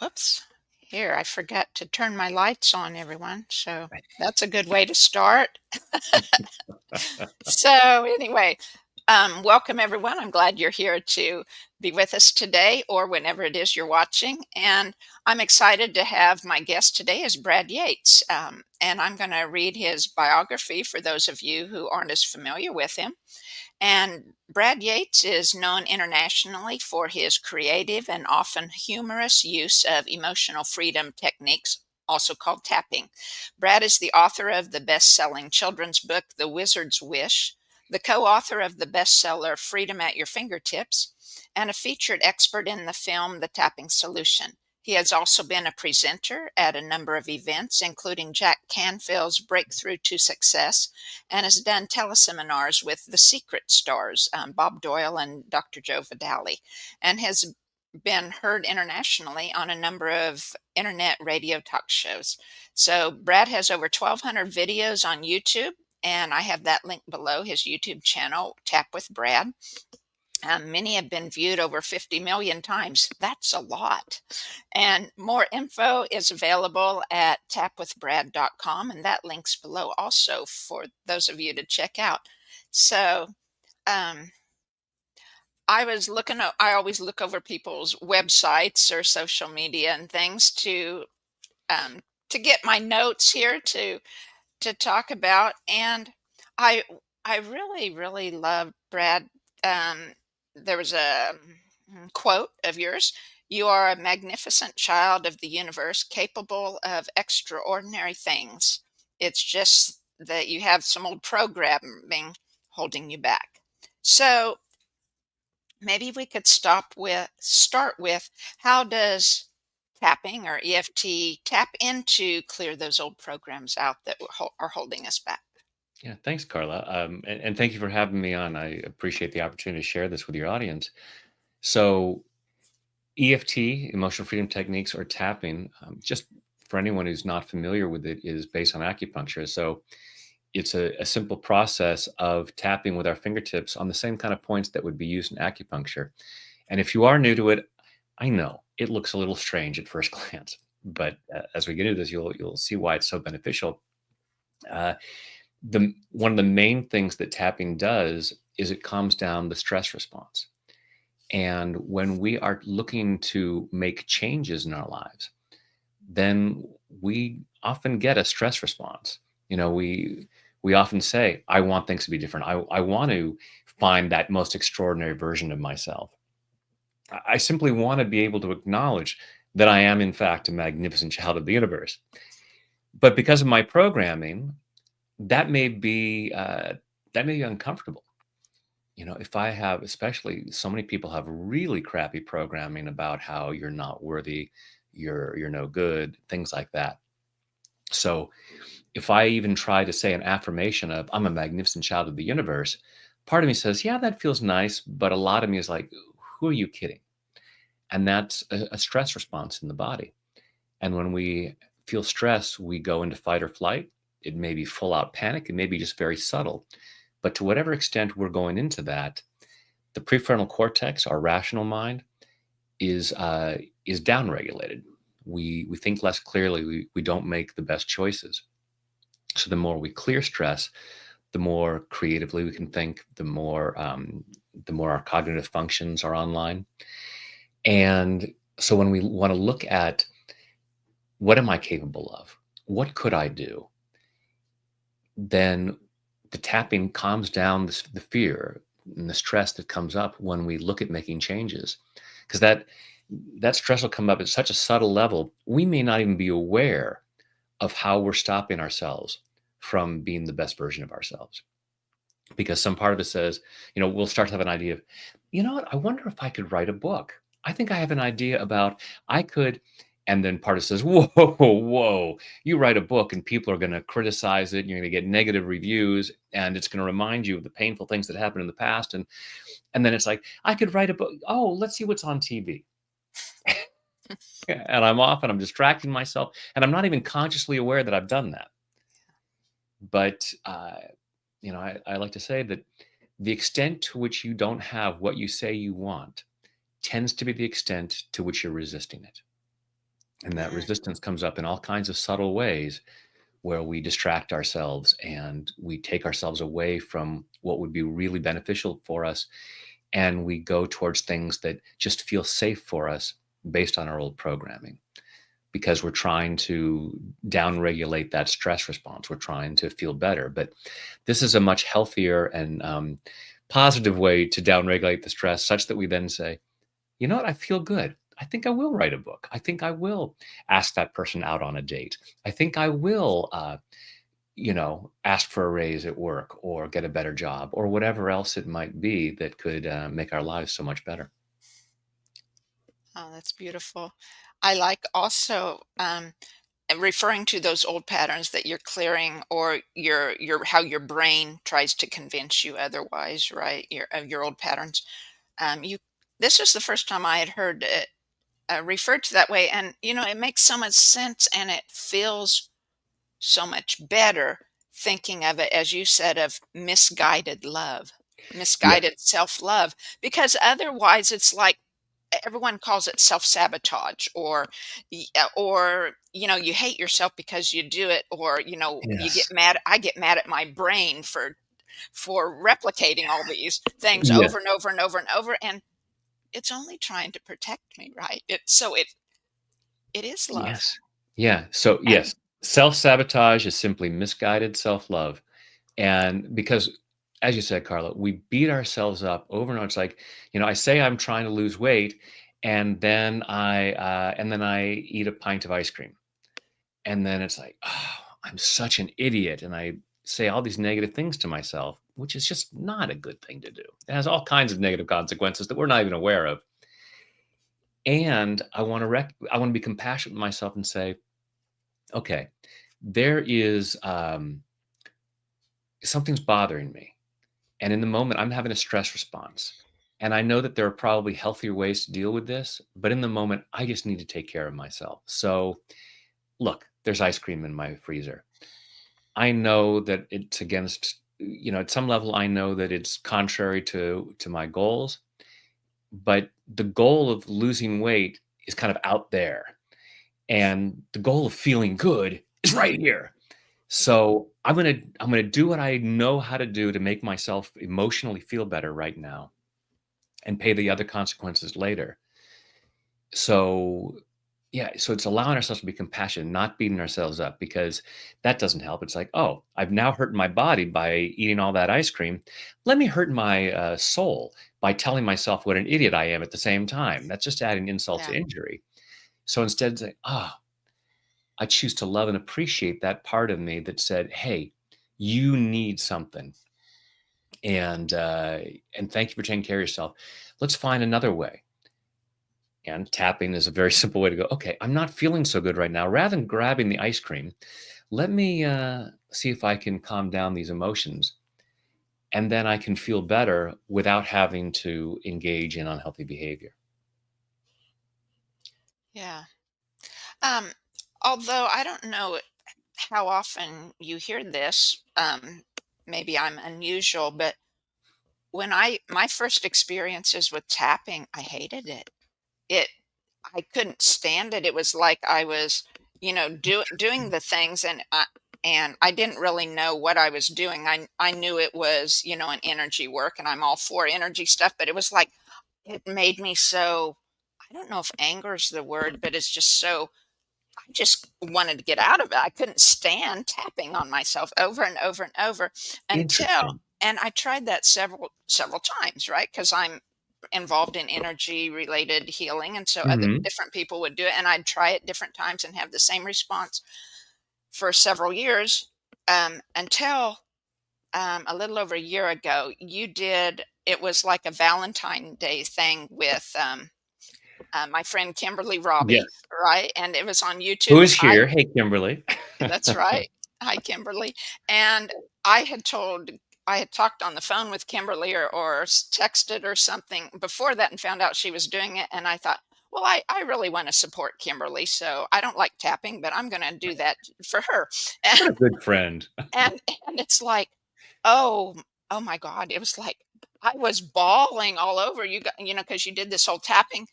Whoops. Here, I forgot to turn my lights on, everyone. So that's a good way to start. So, anyway, welcome everyone. I'm glad you're here to be with us today or whenever it is you're watching. And I'm excited to have my guest today is Brad Yates. And I'm going to read his biography for those of you who aren't as familiar with him. And Brad Yates is known internationally for his creative and often humorous use of emotional freedom techniques, also called tapping. Brad is the author of the best selling children's book, The Wizard's Wish, the co author of the bestseller Freedom at Your Fingertips, and a featured expert in the film The Tapping Solution. He has also been a presenter at a number of events, including Jack Canfield's Breakthrough to Success, and has done teleseminars with the Secret Stars, Bob Doyle and Dr. Joe Vitale, and has been heard internationally on a number of internet radio talk shows. So Brad has over 1,200 videos on YouTube, and I have that link below his YouTube channel, Tap with Brad. Many have been viewed over 50 million times. That's a lot. And more info is available at tapwithbrad.com, and that link's below also for those of you to check out. So, um, I always look over people's websites or social media and things to get my notes here to talk about. And I I really love Brad. Um, there was a quote of yours. You are a magnificent child of the universe, capable of extraordinary things. It's just that you have some old programming holding you back. So maybe we could start with how does tapping or EFT tap into clear those old programs out that are holding us back? Yeah, thanks, Carla. And thank you for having me on. I appreciate the opportunity to share this with your audience. So, EFT, emotional freedom techniques, or tapping, just for anyone who's not familiar with it, is based on acupuncture. So, it's a simple process of tapping with our fingertips on the same kind of points that would be used in acupuncture. And if you are new to it, I know it looks a little strange at first glance, but as we get into this, you'll see why it's so beneficial. Uh, the One of the main things that tapping does is it calms down the stress response. And when we are looking to make changes in our lives, then we often get a stress response. You know, we often say, I want things to be different. I want to find that most extraordinary version of myself. I simply want to be able to acknowledge that I am, in fact, a magnificent child of the universe. But because of my programming, that may be uncomfortable. You know, if I have, especially so many people have really crappy programming about how you're not worthy, you're no good, things like that. So if I even try to say an affirmation of I'm a magnificent child of the universe, part of me says, yeah, that feels nice, but a lot of me is like, who are you kidding? And that's a stress response in the body. And when we feel stress, we go into fight or flight. It may be full out panic, it may be just very subtle. But to whatever extent we're going into that, the prefrontal cortex, our rational mind, is downregulated. We think less clearly. We don't make the best choices. So the more we clear stress, the more creatively we can think. The more our cognitive functions are online. And so when we want to look at what am I capable of, what could I do, then the tapping calms down the fear and the stress that comes up when we look at making changes, because that stress will come up at such a subtle level we may not even be aware of how we're stopping ourselves from being the best version of ourselves, because some part of it says, we'll start to have an idea of, what, I wonder if I could write a book. I think I have an idea about, I could. And then part of it says, whoa, you write a book and people are going to criticize it and you're going to get negative reviews and it's going to remind you of the painful things that happened in the past. And then it's like, I could write a book. Oh, let's see what's on TV. And I'm off and I'm distracting myself and I'm not even consciously aware that I've done that. But, I like to say that the extent to which you don't have what you say you want tends to be the extent to which you're resisting it. And that Mm, resistance comes up in all kinds of subtle ways where we distract ourselves and we take ourselves away from what would be really beneficial for us. And we go towards things that just feel safe for us based on our old programming because we're trying to downregulate that stress response. We're trying to feel better. But this is a much healthier and positive way to downregulate the stress, such that we then say, you know what, I feel good. I think I will write a book. I think I will ask that person out on a date. I think I will, ask for a raise at work or get a better job or whatever else it might be that could make our lives so much better. oh, that's beautiful. I like also referring to those old patterns that you're clearing, or your how your brain tries to convince you otherwise, right? Your old patterns. You This was the first time I had heard it referred to that way, and it makes so much sense, and it feels so much better thinking of it as you said, of misguided love, Yes. misguided self-love, because otherwise it's like everyone calls it self-sabotage, or or you hate yourself because you do it, or you get Yes. mad. I get mad at my brain for replicating all these things Yes. over and over and over and over, and it's only trying to protect me, right? It is love. Yes. Yeah. So, And yes, self sabotage is simply misguided self love. And because, as you said, Carla, we beat ourselves up over and over. It's like, I say I'm trying to lose weight, and then I eat a pint of ice cream. And then it's like, oh, I'm such an idiot. And I say all these negative things to myself, which is just not a good thing to do. It has all kinds of negative consequences that we're not even aware of. And I want to be compassionate with myself and say, okay, there is something's bothering me. And in the moment, I'm having a stress response. And I know that there are probably healthier ways to deal with this, but in the moment, I just need to take care of myself. So, look, there's ice cream in my freezer. I know that it's against, at some level, I know that it's contrary to my goals, but the goal of losing weight is kind of out there, and the goal of feeling good is right here. So I'm gonna do what I know how to do to make myself emotionally feel better right now, and pay the other consequences later. So yeah, so it's allowing ourselves to be compassionate, not beating ourselves up, because that doesn't help. It's like, oh, I've now hurt my body by eating all that ice cream. Let me hurt my soul by telling myself what an idiot I am at the same time. That's just adding insult yeah, to injury. So instead, say, I choose to love and appreciate that part of me that said, "Hey, you need something, and uh, and thank you for taking care of yourself. Let's find another way." And tapping is a very simple way to go. Okay, I'm not feeling so good right now. Rather than grabbing the ice cream, let me see if I can calm down these emotions, and then I can feel better without having to engage in unhealthy behavior. yeah. Um, Although I don't know how often you hear this, maybe I'm unusual, but when my first experiences with tapping, I hated it. It I couldn't stand it. It was like I was, doing the things, and I didn't really know what I was doing. I knew it was, an energy work, and I'm all for energy stuff, but it was like it made me so, I don't know if anger is the word, but it's just so, I just wanted to get out of it. I couldn't stand tapping on myself over and over and over until, Interesting. and I tried that several times, right? Because I'm involved in energy related healing, and so other Hmm. different people would do it, and I'd try it different times and have the same response for several years, until a little over a year ago, you did. It was like a Valentine Day thing with my friend Kimberly Robbie, Yes. right? And it was on Who YouTube. is here? Hey, Kimberly. That's right. Hi, Kimberly. And I had told, I had talked on the phone with Kimberly, or texted or something before that, and found out she was doing it. And I thought, well, I really want to support Kimberly. So I don't like tapping, but I'm going to do that for her. What a good friend. And, and it's like, oh, oh my God. It was like, I was bawling all over, because you did this whole tapping.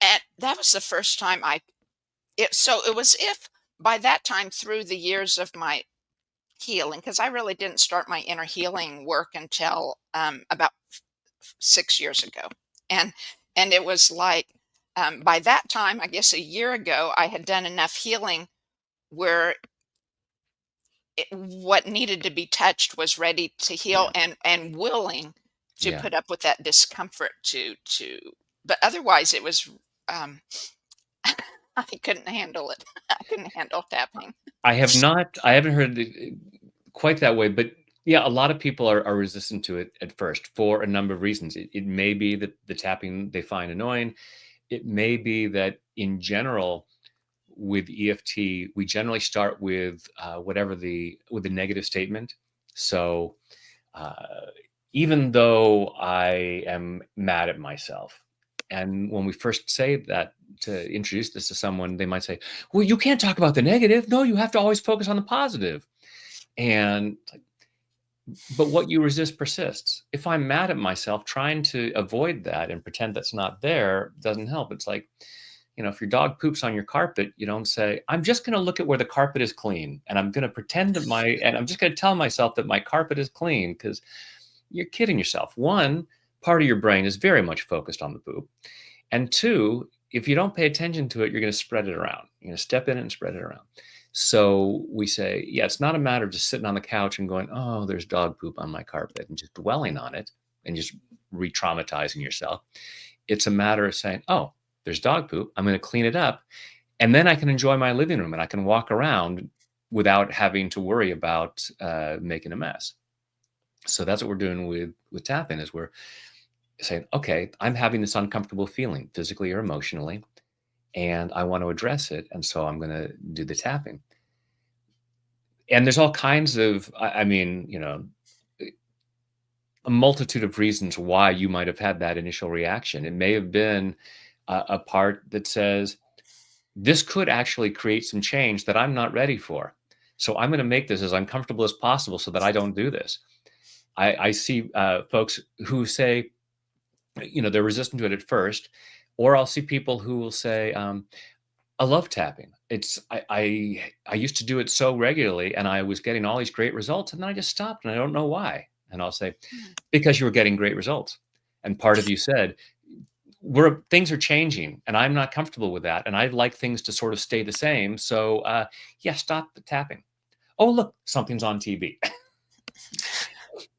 And that was the first time I so it was if by that time through the years of my healing, because I really didn't start my inner healing work until about 6 years ago, and it was like by that time, I guess a year ago, I had done enough healing where what needed to be touched was ready to heal Yeah. and willing to Yeah. put up with that discomfort to but otherwise it was um I couldn't handle it. I couldn't handle tapping. I haven't heard it quite that way, but yeah, a lot of people are resistant to it at first for a number of reasons. It may be that the tapping they find annoying. It may be that in general, with EFT, we generally start with whatever with the negative statement. So uh, even though I am mad at myself, and when we first say that to introduce this to someone, they might say, "Well, you can't talk about the negative. No, you have to always focus on the positive." And but what you resist persists. If I'm mad at myself, trying to avoid that and pretend that's not there doesn't help. It's like, if your dog poops on your carpet, you don't say, I'm just going to look at where the carpet is clean and I'm going to pretend and I'm just going to tell myself that my carpet is clean, because you're kidding yourself. One, part of your brain is very much focused on the poop. And two, if you don't pay attention to it, you're going to spread it around. You're going to step in it and spread it around. So we say, yeah, it's not a matter of just sitting on the couch and going, oh, there's dog poop on my carpet, and just dwelling on it and just re traumatizing yourself. It's a matter of saying, oh, there's dog poop. I'm going to clean it up. And then I can enjoy my living room and I can walk around without having to worry about making a mess. So that's what we're doing with tapping, is we're saying, okay, I'm having this uncomfortable feeling physically or emotionally, and I want to address it. And so I'm going to do the tapping. And there's all kinds of, I mean, a multitude of reasons why you might have had that initial reaction. It may have been a part that says, this could actually create some change that I'm not ready for. So I'm going to make this as uncomfortable as possible so that I don't do this. I see folks who say, they're resistant to it at first, or I'll see people who will say, I love tapping. I used to do it so regularly and I was getting all these great results, and then I just stopped and I don't know why. And I'll say, Mm. because you were getting great results. And part of you said, things are changing and I'm not comfortable with that. And I'd like things to sort of stay the same. So yeah, stop the tapping. Oh, look, something's on TV.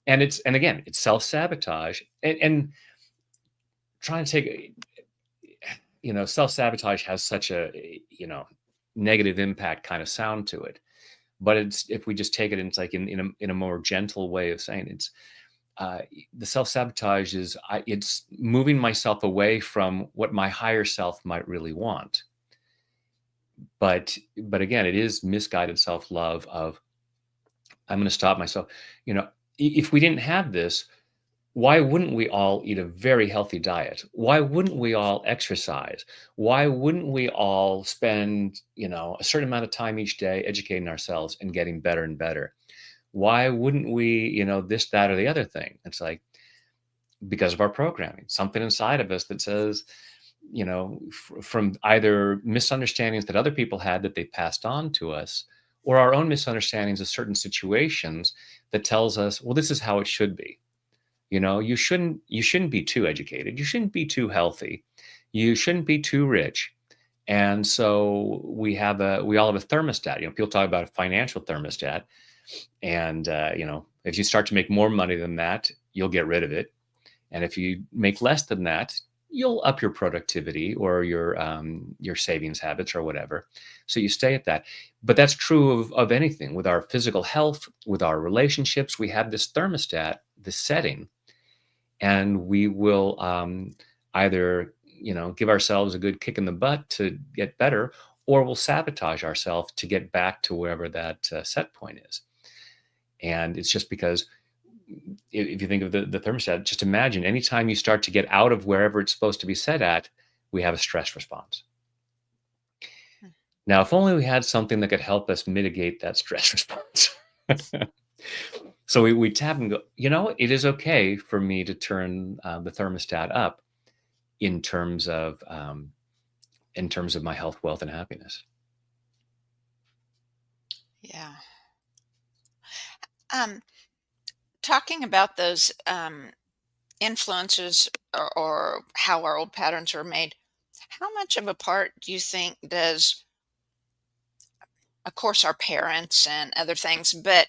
And again, it's self-sabotage, and trying to take, self-sabotage has such a, negative impact kind of sound to it. But if we just take it, it's like in a more gentle way of saying, it's uh, the self-sabotage is, it's moving myself away from what my higher self might really want. But again, it is misguided self-love of, I'm going to stop myself. If we didn't have this, why wouldn't we all eat a very healthy diet? Why wouldn't we all exercise? Why wouldn't we all spend, a certain amount of time each day educating ourselves and getting better and better? Why wouldn't we, this, that, or the other thing? It's like, because of our programming, something inside of us that says, from either misunderstandings that other people had that they passed on to us, or our own misunderstandings of certain situations, that tells us, well, this is how it should be. You shouldn't be too educated. You shouldn't be too healthy. You shouldn't be too rich. And so we all have a thermostat. People talk about a financial thermostat, and if you start to make more money than that, you'll get rid of it. And if you make less than that, you'll up your productivity or your savings habits or whatever. So you stay at that. But that's true of anything. With our physical health, with our relationships, we have this thermostat, this setting, and we will either give ourselves a good kick in the butt to get better, or we'll sabotage ourselves to get back to wherever that set point is. And it's just because, if you think of the thermostat, just imagine anytime you start to get out of wherever it's supposed to be set at, we have a stress response. Now, if only we had something that could help us mitigate that stress response. So we tap and go, it is okay for me to turn the thermostat up in terms of in terms of my health, wealth, and happiness. Yeah. Um, Talking about those influences, or how our old patterns are made, how much of a part do you think does, of course, our parents and other things, but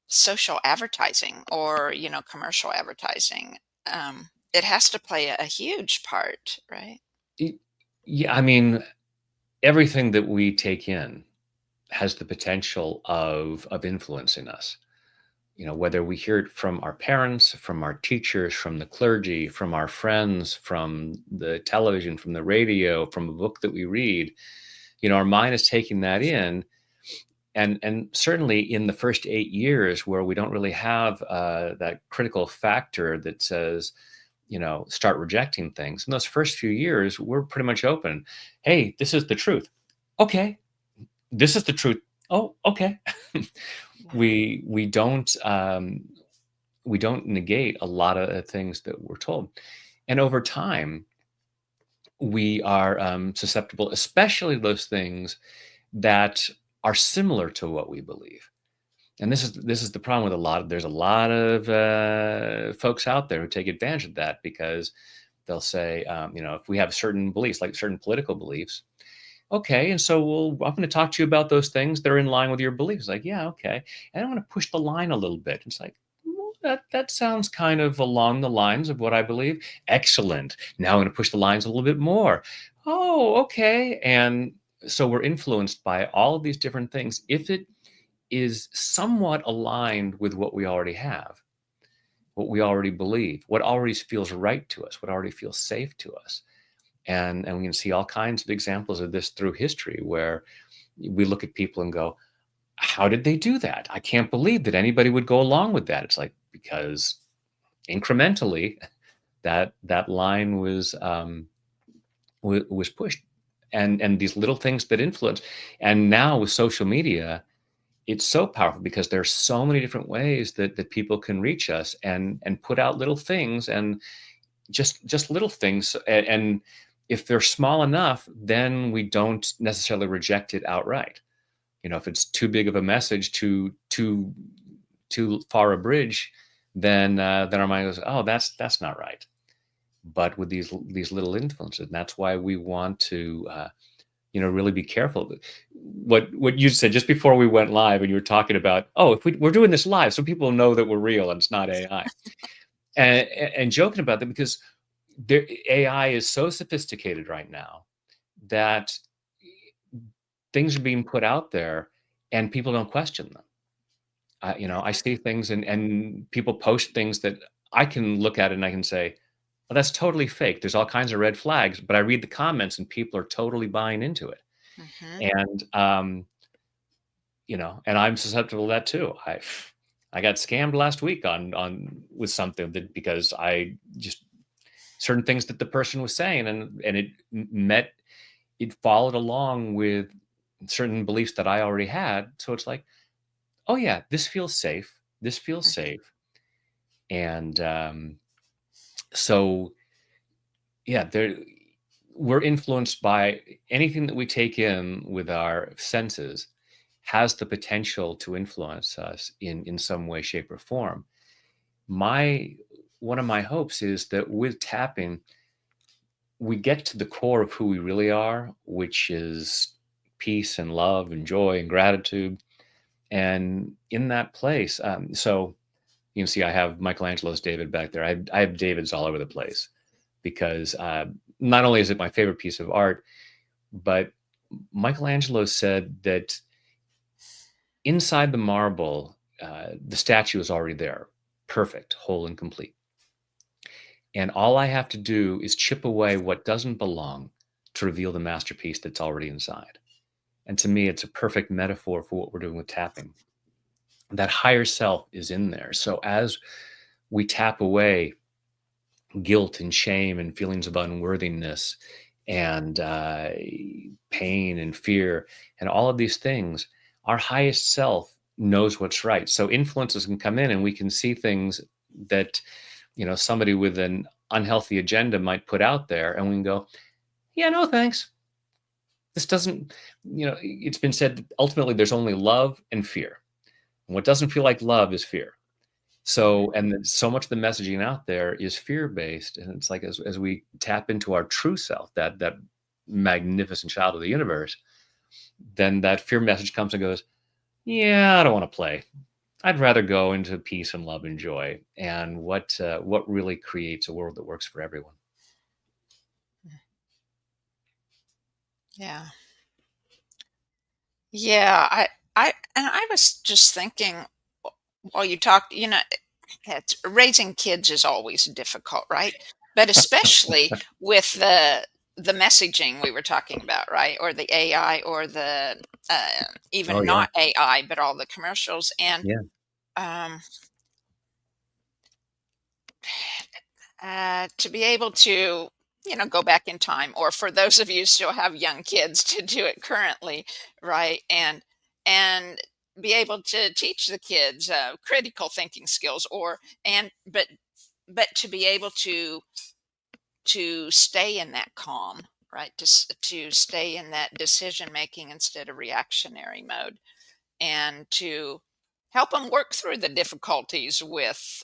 social advertising, or commercial advertising, it has to play a huge part, right? Y- Yeah, I mean, everything that we take in has the potential of influencing us. Whether we hear it from our parents, from our teachers, from the clergy, from our friends, from the television, from the radio, from a book that we read, our mind is taking that in. And certainly in the first 8 years, where we don't really have that critical factor that says, start rejecting things. In those first few years, we're pretty much open. Hey, this is the truth. Okay, this is the truth. Oh, okay. Yeah. We don't negate a lot of things that we're told, and over time we are susceptible, especially those things that are similar to what we believe. And this is the problem with there's a lot of folks out there who take advantage of that, because they'll say, if we have certain beliefs, like certain political beliefs, okay, and so I'm going to talk to you about those things that are in line with your beliefs. Like, yeah, okay, and I'm going to push the line a little bit. It's like, well, that sounds kind of along the lines of what I believe. Excellent. Now I'm going to push the lines a little bit more. Oh, okay, and so we're influenced by all of these different things. If it is somewhat aligned with what we already have, what we already believe, what already feels right to us, what already feels safe to us. And we can see all kinds of examples of this through history, where we look at people and go, how did they do that? I can't believe that anybody would go along with that. It's like, because incrementally that line was pushed, and these little things that influence. And now with social media, it's so powerful, because there's so many different ways that people can reach us and put out little things, and just little things. And if they're small enough, then we don't necessarily reject it outright. If it's too big of a message, too far a bridge, then our mind goes, oh, that's not right. But with these little influences, and that's why we want to really be careful. What you said just before we went live, and you were talking about, oh, if we're doing this live, so people know that we're real and it's not AI, and joking about that, because AI is so sophisticated right now that things are being put out there and people don't question them. I Yeah. see things, and people post things that I can look at it and I can say, well, that's totally fake. There's all kinds of red flags, but I read the comments and people are totally buying into it. Hmm. And and I'm susceptible to that too. I got scammed last week on with something, that because I just certain things that the person was saying, and it followed along with certain beliefs that I already had. So it's like, oh yeah, this feels safe. This feels Hmm. safe. And so yeah, we're influenced by anything that we take in with our senses, has the potential to influence us in some way, shape, or form. My One of my hopes is that with tapping, we get to the core of who we really are, which is peace and love and joy and gratitude. And in that place, so you can see I have Michelangelo's David back there. I have David's all over the place, because not only is it my favorite piece of art, but Michelangelo said that inside the marble, the statue is already there, perfect, whole and complete. And all I have to do is chip away what doesn't belong to reveal the masterpiece that's already inside. And to me, it's a perfect metaphor for what we're doing with tapping. That higher self is in there. So as we tap away guilt and shame and feelings of unworthiness and pain and fear and all of these things, our highest self knows what's right. So influences can come in, and we can see things that somebody with an unhealthy agenda might put out there, and we can go, yeah, no, thanks. This doesn't, it's been said that ultimately there's only love and fear. And what doesn't feel like love is fear. So, Mhm. and so much of the messaging out there is fear-based, and it's like as we tap into our true self, that magnificent child of the universe, then that fear message comes and goes, "Yeah, I don't want to play. I'd rather go into peace and love and joy." And what really creates a world that works for everyone? Yeah. Yeah, I was just thinking while you talked, it's raising kids is always difficult, right? But especially with the messaging we were talking about, right? Or the AI or the Oh even yeah, not AI, but all the commercials and yeah. um to be able to go back in time, or for those of you who still have young kids to do it currently, right? And be able to teach the kids critical thinking skills, or and but to be able to stay in that calm, right? To stay in that decision making instead of reactionary mode, and to help them work through the difficulties with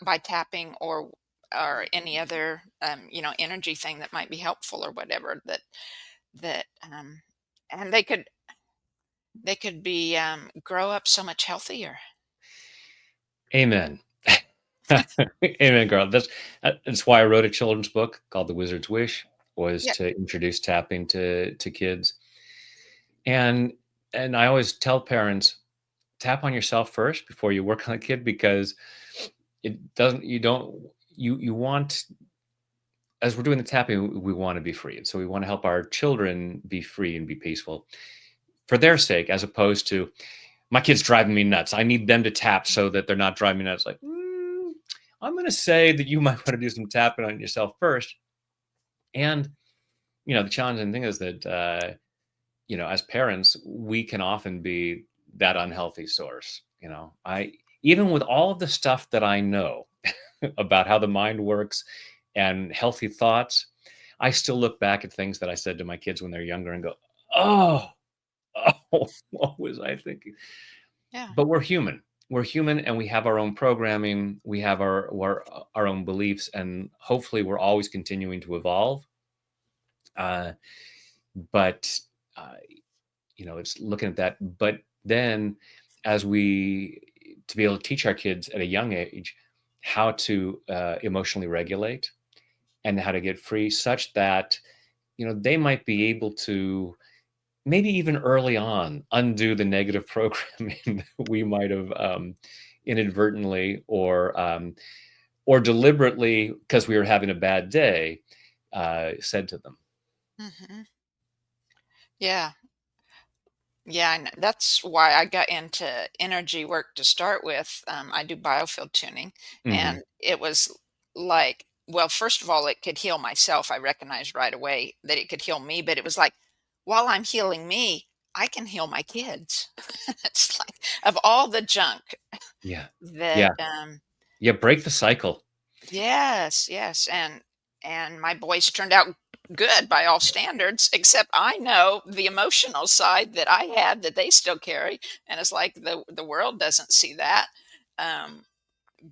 by tapping, or any other energy thing that might be helpful, or whatever, that and they could be grow up so much healthier. Amen. Amen, girl. That's why I wrote a children's book called The Wizard's Wish, was Yep. to introduce tapping to kids. And and I always tell parents, tap on yourself first before you work on a kid, because it doesn't you don't you want, as we're doing the tapping, we want to be free. So we want to help our children be free and be peaceful for their sake, as opposed to my kid's driving me nuts. I need them to tap so that they're not driving me nuts. Like, I'm going to say that you might want to do some tapping on yourself first. And the challenging thing is that as parents, we can often be that unhealthy source. I Even with all of the stuff that I know about how the mind works and healthy thoughts, I still look back at things that I said to my kids when they're younger and go, "Oh, oh, what was I thinking?" Yeah. But we're human. We're human, and we have our own programming. We have our own beliefs, and hopefully, we're always continuing to evolve. Uh, but uh, it's looking at that. But then, as we to be able to teach our kids at a young age how to emotionally regulate and how to get free, such that they might be able to, maybe even early on, undo the negative programming that we might have inadvertently or deliberately, because we were having a bad day, said to them. Hmm. Yeah. Yeah, and that's why I got into energy work to start with. I do biofield tuning, Hmm. and it was like, well, first of all, it could heal myself. I recognized right away that it could heal me, but it was like, while I'm healing me, I can heal my kids. It's like, of all the junk Yeah, that, yeah, yeah. Break the cycle. yes, yes, and my boys turned out good by all standards, except I know the emotional side that I had that they still carry, and it's like the world doesn't see that. Um,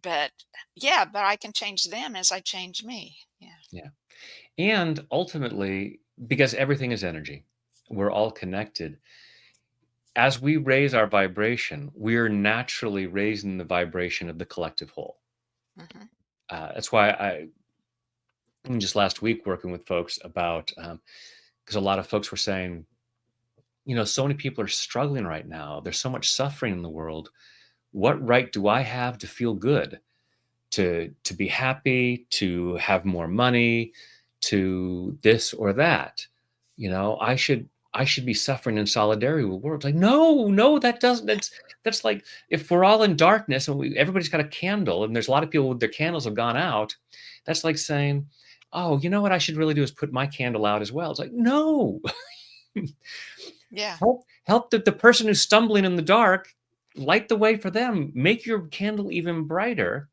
but yeah, but I can change them as I change me. Yeah. Yeah. And ultimately, because everything is energy, we're all connected. As we raise our vibration, we're naturally raising the vibration of the collective whole. Hmm. That's why just last week, working with folks about, because a lot of folks were saying, so many people are struggling right now. There's so much suffering in the world. What right do I have to feel good, to be happy, to have more money, to this or that? I should be suffering in solidarity with the world. It's like, no, no, that doesn't. That's like, if we're all in darkness and everybody's got a candle, and there's a lot of people with their candles have gone out. That's like saying, oh, you know what I should really do is put my candle out as well. It's like, no. Yeah. Help the person who's stumbling in the dark, light the way for them, make your candle even brighter.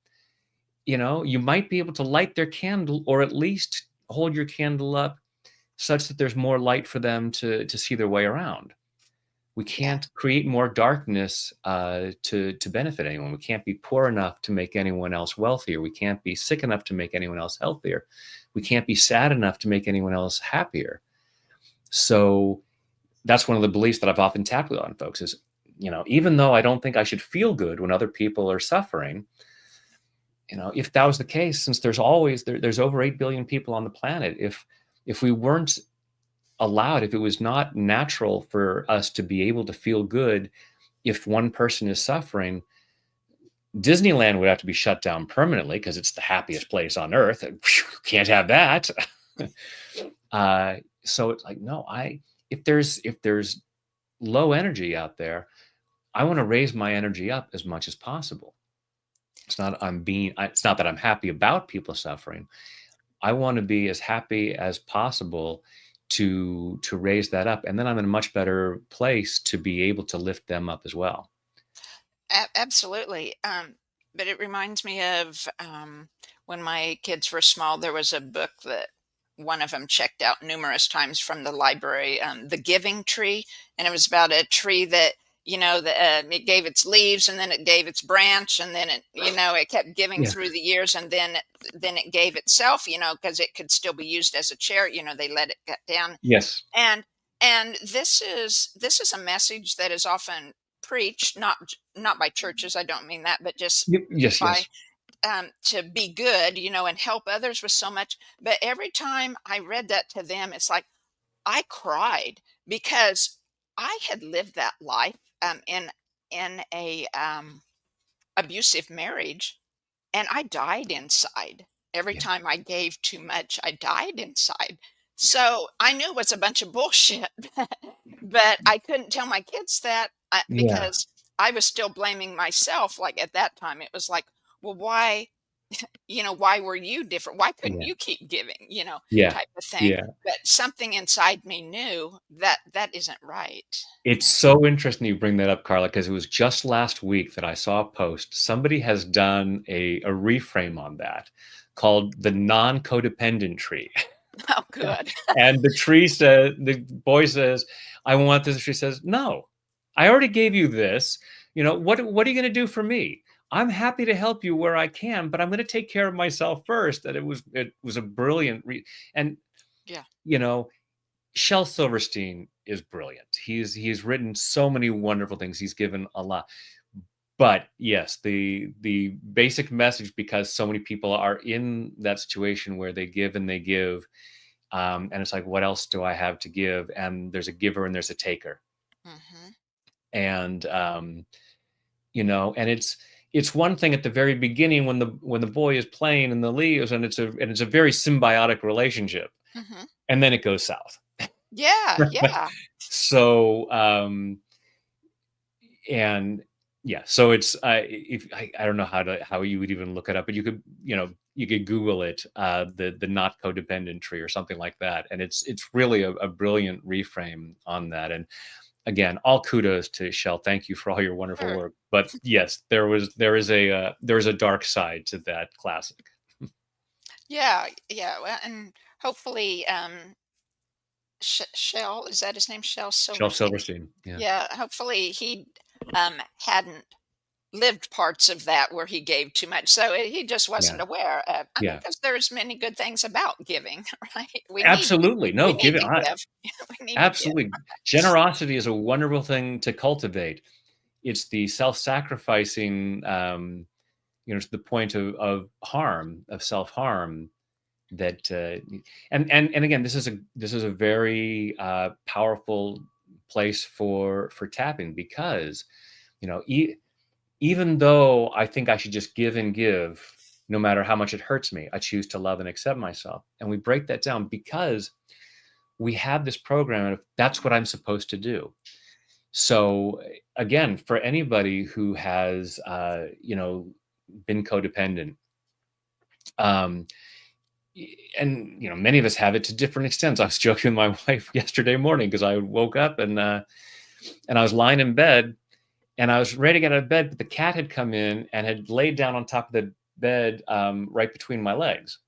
you might be able to light their candle, or at least hold your candle up such that there's more light for them to see their way around. We Yeah. can't create more darkness to benefit anyone. We can't be poor enough to make anyone else wealthier. We can't be sick enough to make anyone else healthier. We can't be sad enough to make anyone else happier. So that's one of the beliefs that I've often tapped on folks is, even though I don't think I should feel good when other people are suffering, if that was the case, since there's over 8 billion people on the planet, if we weren't allowed, if it was not natural for us to be able to feel good if one person is suffering, Disneyland would have to be shut down permanently because it's the happiest place on earth. Can't have that. So it's like, no, if there's low energy out there, I want to raise my energy up as much as possible. It's not that I'm happy about people suffering. I want to be as happy as possible to raise that up, and then I'm in a much better place to be able to lift them up as well. Absolutely. But it reminds me of when my kids were small, there was a book that one of them checked out numerous times from the library, The Giving Tree. And it was about a tree that, it gave its leaves and then it gave its branch and then it kept giving Yeah. through the years and then it gave itself, because it could still be used as a chair. They let it get down. Yes. And this is a message that is often preached, not by churches, I don't mean that, but just Yep. Yes. by Yes. to be good, and help others with so much. But every time I read that to them, it's like I cried because I had lived that life in a abusive marriage, and I died inside. Every Yeah. time I gave too much, I died inside. So I knew it was a bunch of bullshit, but I couldn't tell my kids that Yeah. because I was still blaming myself. Like at that time, it was like, well, why were you different? Why couldn't Yeah. you keep giving, Yeah. type of thing. Yeah. But something inside me knew that that isn't right. It's so interesting you bring that up, Carla, because it was just last week that I saw a post. Somebody has done a reframe on that called the non-codependent tree. Oh, good. And the boy says, I want this. She says, no, I already gave you this. What are you going to do for me? I'm happy to help you where I can, but I'm going to take care of myself first. And it was a brilliant and Yeah. you know, Shel Silverstein is brilliant. He's written so many wonderful things. He's given a lot. But yes, the basic message, because so many people are in that situation where they give and they give, and it's like, what else do I have to give? And there's a giver and there's a taker, Hmm. and and it's one thing at the very beginning when the boy is playing in the leaves, and it's a very symbiotic relationship, Hmm. and then it goes south. Yeah. Yeah. So and yeah, so it's if I don't know how you would even look it up, but you could Google it, the not codependent tree or something like that, and it's really a brilliant reframe on that. And again, all kudos to Shel. Thank you for all your wonderful Sure. work. But yes, there is a dark side to that classic. Yeah. Yeah. Well, and hopefully, Shell, is that his name? Shell Shel Silverstein. Silverstein. Yeah. Yeah. Hopefully he hadn't lived parts of that where he gave too much. So he just Yeah. wasn't aware of, Yeah. because there's many good things about giving, right? Absolutely. We No, need give it. to give. We need to give. Absolutely. Generosity is a wonderful thing to cultivate. It's the self-sacrificing, to the point of harm, of self-harm, that and again, this is a very powerful place for tapping, because you know e- even though I think I should just give and give, no matter how much it hurts me, I choose to love and accept myself. And we break that down because we have this program of that's what I'm supposed to do. So again, for anybody who has been codependent, um, and many of us have it to different extents. I was joking with my wife yesterday morning because I woke up and I was lying in bed and I was ready to get out of bed, but the cat had come in and had laid down on top of bed right between my legs.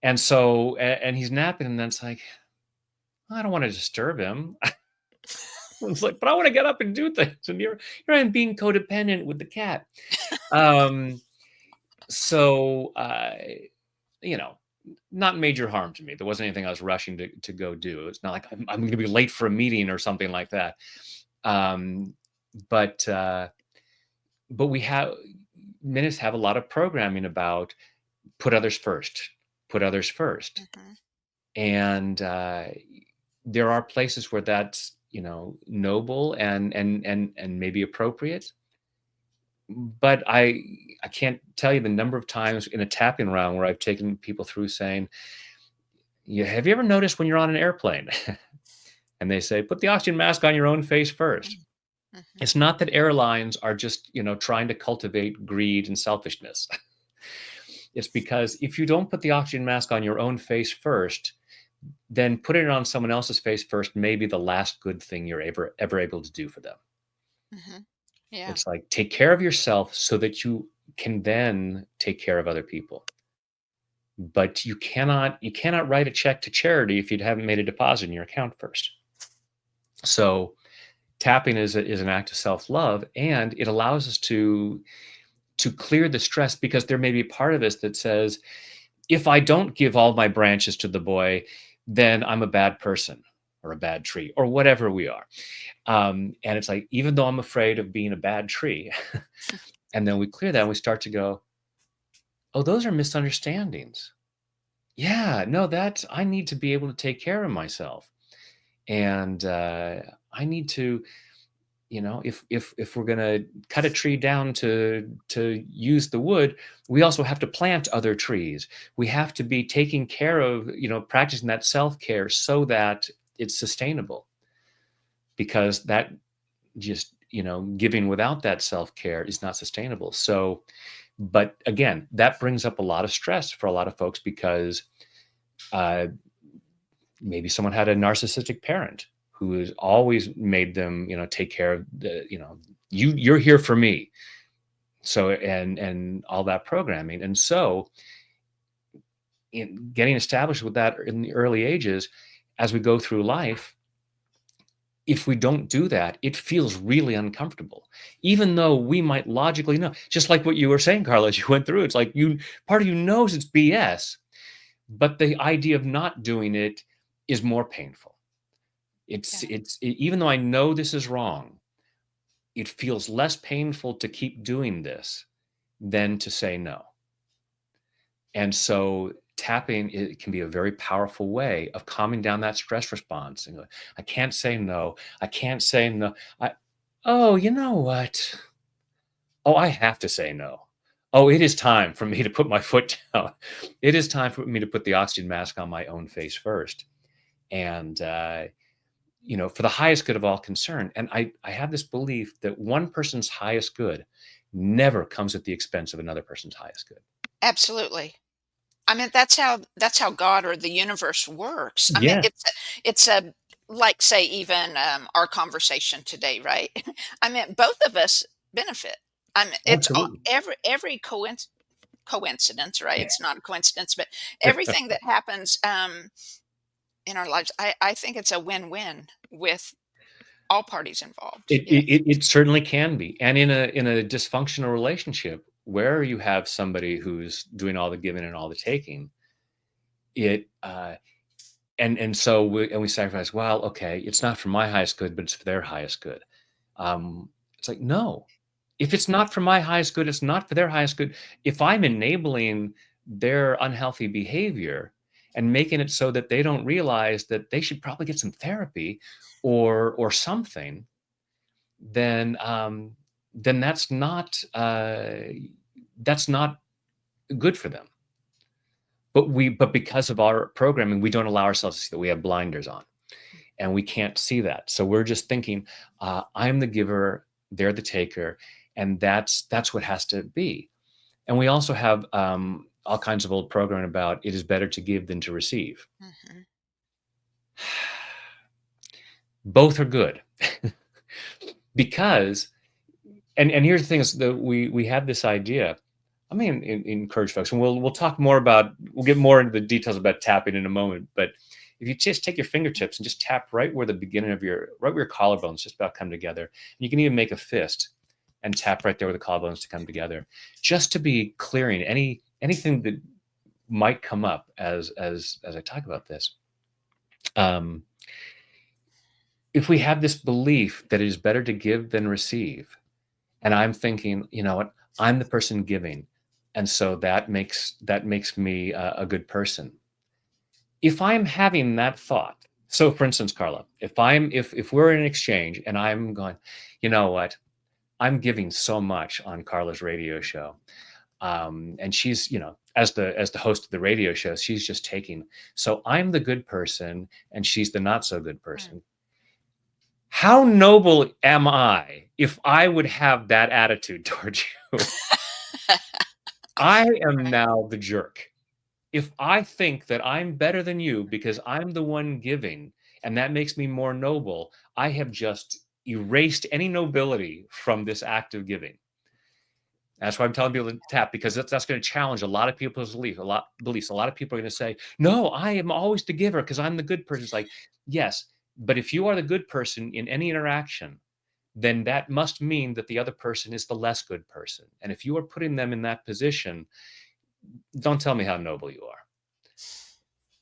And so, and he's napping, and then it's like, I don't want to disturb him. It's like, but I want to get up and do things. And here I am being codependent with the cat. Um, so, you know, not major harm to me. There wasn't anything I was rushing to go do. It's not like I'm going to be late for a meeting or something like that. Um, but we have minutes have a lot of programming about put others first, put others first, Mhm. and there are places where that's noble and maybe appropriate. But I can't tell you the number of times in a tapping round where I've taken people through saying, "Yeah, have you ever noticed when you're on an airplane?" And they say, "Put the oxygen mask on your own face first." Mm. Mhm. It's not that airlines are just, trying to cultivate greed and selfishness. It's because if you don't put the oxygen mask on your own face first, then putting it on someone else's face first may be the last good thing you're ever able to do for them. Mhm. Yeah. It's like take care of yourself so that you can then take care of other people. But you cannot write a check to charity if you haven't made a deposit in your account first. So tapping is an act of self-love, and it allows us to clear the stress, because there may be part of us that says, if I don't give all my branches to the boy, then I'm a bad person or a bad tree or whatever we are. And it's like, even though I'm afraid of being a bad tree, and then we clear that and we start to go, oh, those are misunderstandings. Yeah, no, that's, I need to be able to take care of myself. And I need to, if we're going to cut a tree down to use the wood, we also have to plant other trees. We have to be taking care of, practicing that self-care so that it's sustainable, because that just, giving without that self-care is not sustainable. So, but again, that brings up a lot of stress for a lot of folks, because uh, maybe someone had a narcissistic parent who has always made them, take care of the, you're here for me. So, and all that programming. And so in getting established with that in the early ages, as we go through life, if we don't do that, it feels really uncomfortable, even though we might logically know, just like what you were saying, Carla, as you went through, it's like part of you knows it's BS, but the idea of not doing it is more painful. Yeah. Even though I know this is wrong, it feels less painful to keep doing this than to say no. And so tapping, it can be a very powerful way of calming down that stress response. And go, I can't say no. I can't say no. Oh, you know what? Oh, I have to say no. Oh, it is time for me to put my foot down. It is time for me to put the oxygen mask on my own face first. And, for the highest good of all concerned. And I have this belief that one person's highest good never comes at the expense of another person's highest good. Absolutely. I mean, that's how God or the universe works. I mean, Yeah, it's a like, say, even, our conversation today, right? I mean, both of us benefit. I mean, it's a absolutely. every coincidence, right? It's not a coincidence, but everything that happens, in our lives, I think it's a win-win with all parties involved. It, Yes. it it it certainly can be, and in a dysfunctional relationship where you have somebody who's doing all the giving and all the taking, it and so we sacrifice. Well, okay, it's not for my highest good, but it's for their highest good. It's like, no, if it's not for my highest good, it's not for their highest good. If I'm enabling their unhealthy behavior and making it so that they don't realize that they should probably get some therapy or something, then that's not good for them. But because of our programming, we don't allow ourselves to see that. We have blinders on, and we can't see that. So we're just thinking, I'm the giver, they're the taker, and that's what has to be. And we also have all kinds of old programming about it is better to give than to receive. Mhm. Both are good. Because and here's the thing is that we have this idea. let me encourage folks, and we'll talk more about, we'll get more into the details about tapping in a moment. But if you just take your fingertips and just tap right where the beginning of right where your collarbones just about come together, and you can even make a fist and tap right there where the collarbones to come together, just to be clearing anything that might come up as I talk about this. If we have this belief that it is better to give than receive, and I'm thinking, you know what, I'm the person giving, and so that makes me a good person. If I'm having that thought, so for instance, Carla, if we're in an exchange and I'm going, you know what, I'm giving so much on Carla's radio show, and she's, as the host of the radio show, she's just taking. So I'm the good person, and she's the not so good person. How noble am I if I would have that attitude towards you? I am now the jerk. If I think that I'm better than you because I'm the one giving, and that makes me more noble, I have just erased any nobility from this act of giving. That's why I'm telling people to tap, because that's going to challenge a lot of people's beliefs. A lot of people are going to say, "No, I am always the giver because I'm the good person." It's like, yes, but if you are the good person in any interaction, then that must mean that the other person is the less good person. And if you are putting them in that position, don't tell me how noble you are.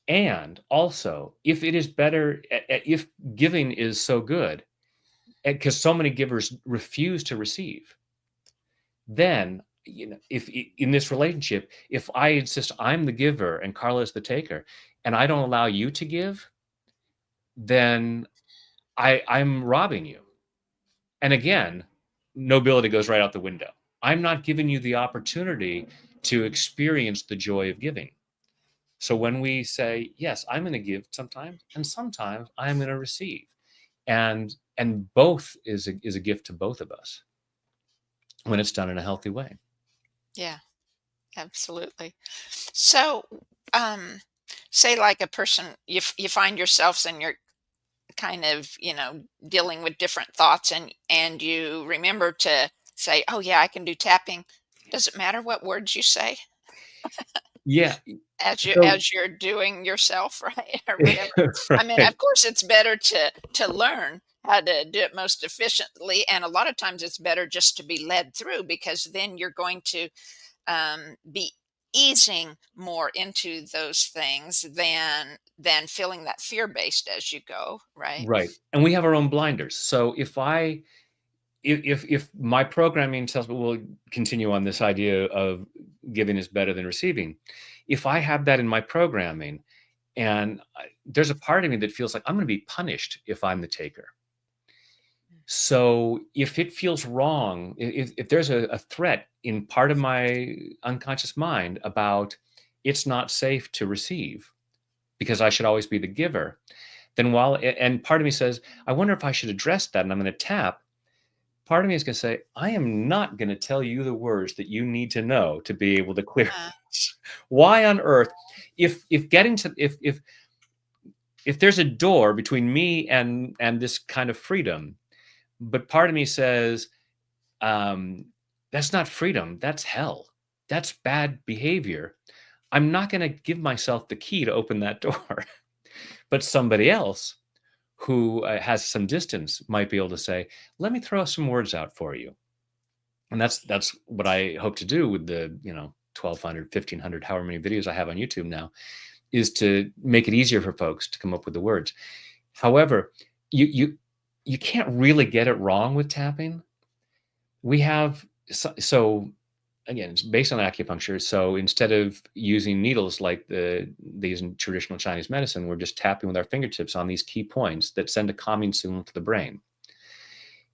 And also, if it is better, if giving is so good, because so many givers refuse to receive, then, if in this relationship, if I insist I'm the giver and Carla is the taker, and I don't allow you to give, then I'm robbing you. And again, nobility goes right out the window. I'm not giving you the opportunity to experience the joy of giving. So when we say, yes, I'm going to give sometimes, and sometimes I'm going to receive, and both is a gift to both of us when it's done in a healthy way. Yeah, absolutely. So, say like a person, you find yourselves and you're kind of, dealing with different thoughts, and you remember to say, "Oh yeah, I can do tapping." Does it matter what words you say Yeah. as So you're doing yourself, right? Or whatever. I mean, right. of course it's better to learn how to do it most efficiently, and a lot of times it's better just to be led through, because then you're going to be easing more into those things than feeling that fear based as you go, right? Right. And we have our own blinders. So if my programming tells me, we'll continue on this idea of giving is better than receiving. If I have that in my programming, and there's a part of me that feels like I'm going to be punished if I'm the taker. So if it feels wrong, if there's a threat in part of my unconscious mind about it's not safe to receive because I should always be the giver, then and part of me says, I wonder if I should address that, and I'm going to tap. Part of me is going to say, I am not going to tell you the words that you need to know to be able to clear Uh, this. Why on earth, if getting to if there's a door between me and this kind of freedom, but part of me says, that's not freedom, that's hell, that's bad behavior, I'm not going to give myself the key to open that door. But somebody else who has some distance might be able to say, let me throw some words out for you. And that's what I hope to do with the 1,200 1,500 however many videos I have on YouTube now, is to make it easier for folks to come up with the words. However, you can't really get it wrong with tapping. We have so again, it's based on acupuncture. So instead of using needles like they use in traditional Chinese medicine, we're just tapping with our fingertips on these key points that send a calming signal to the brain.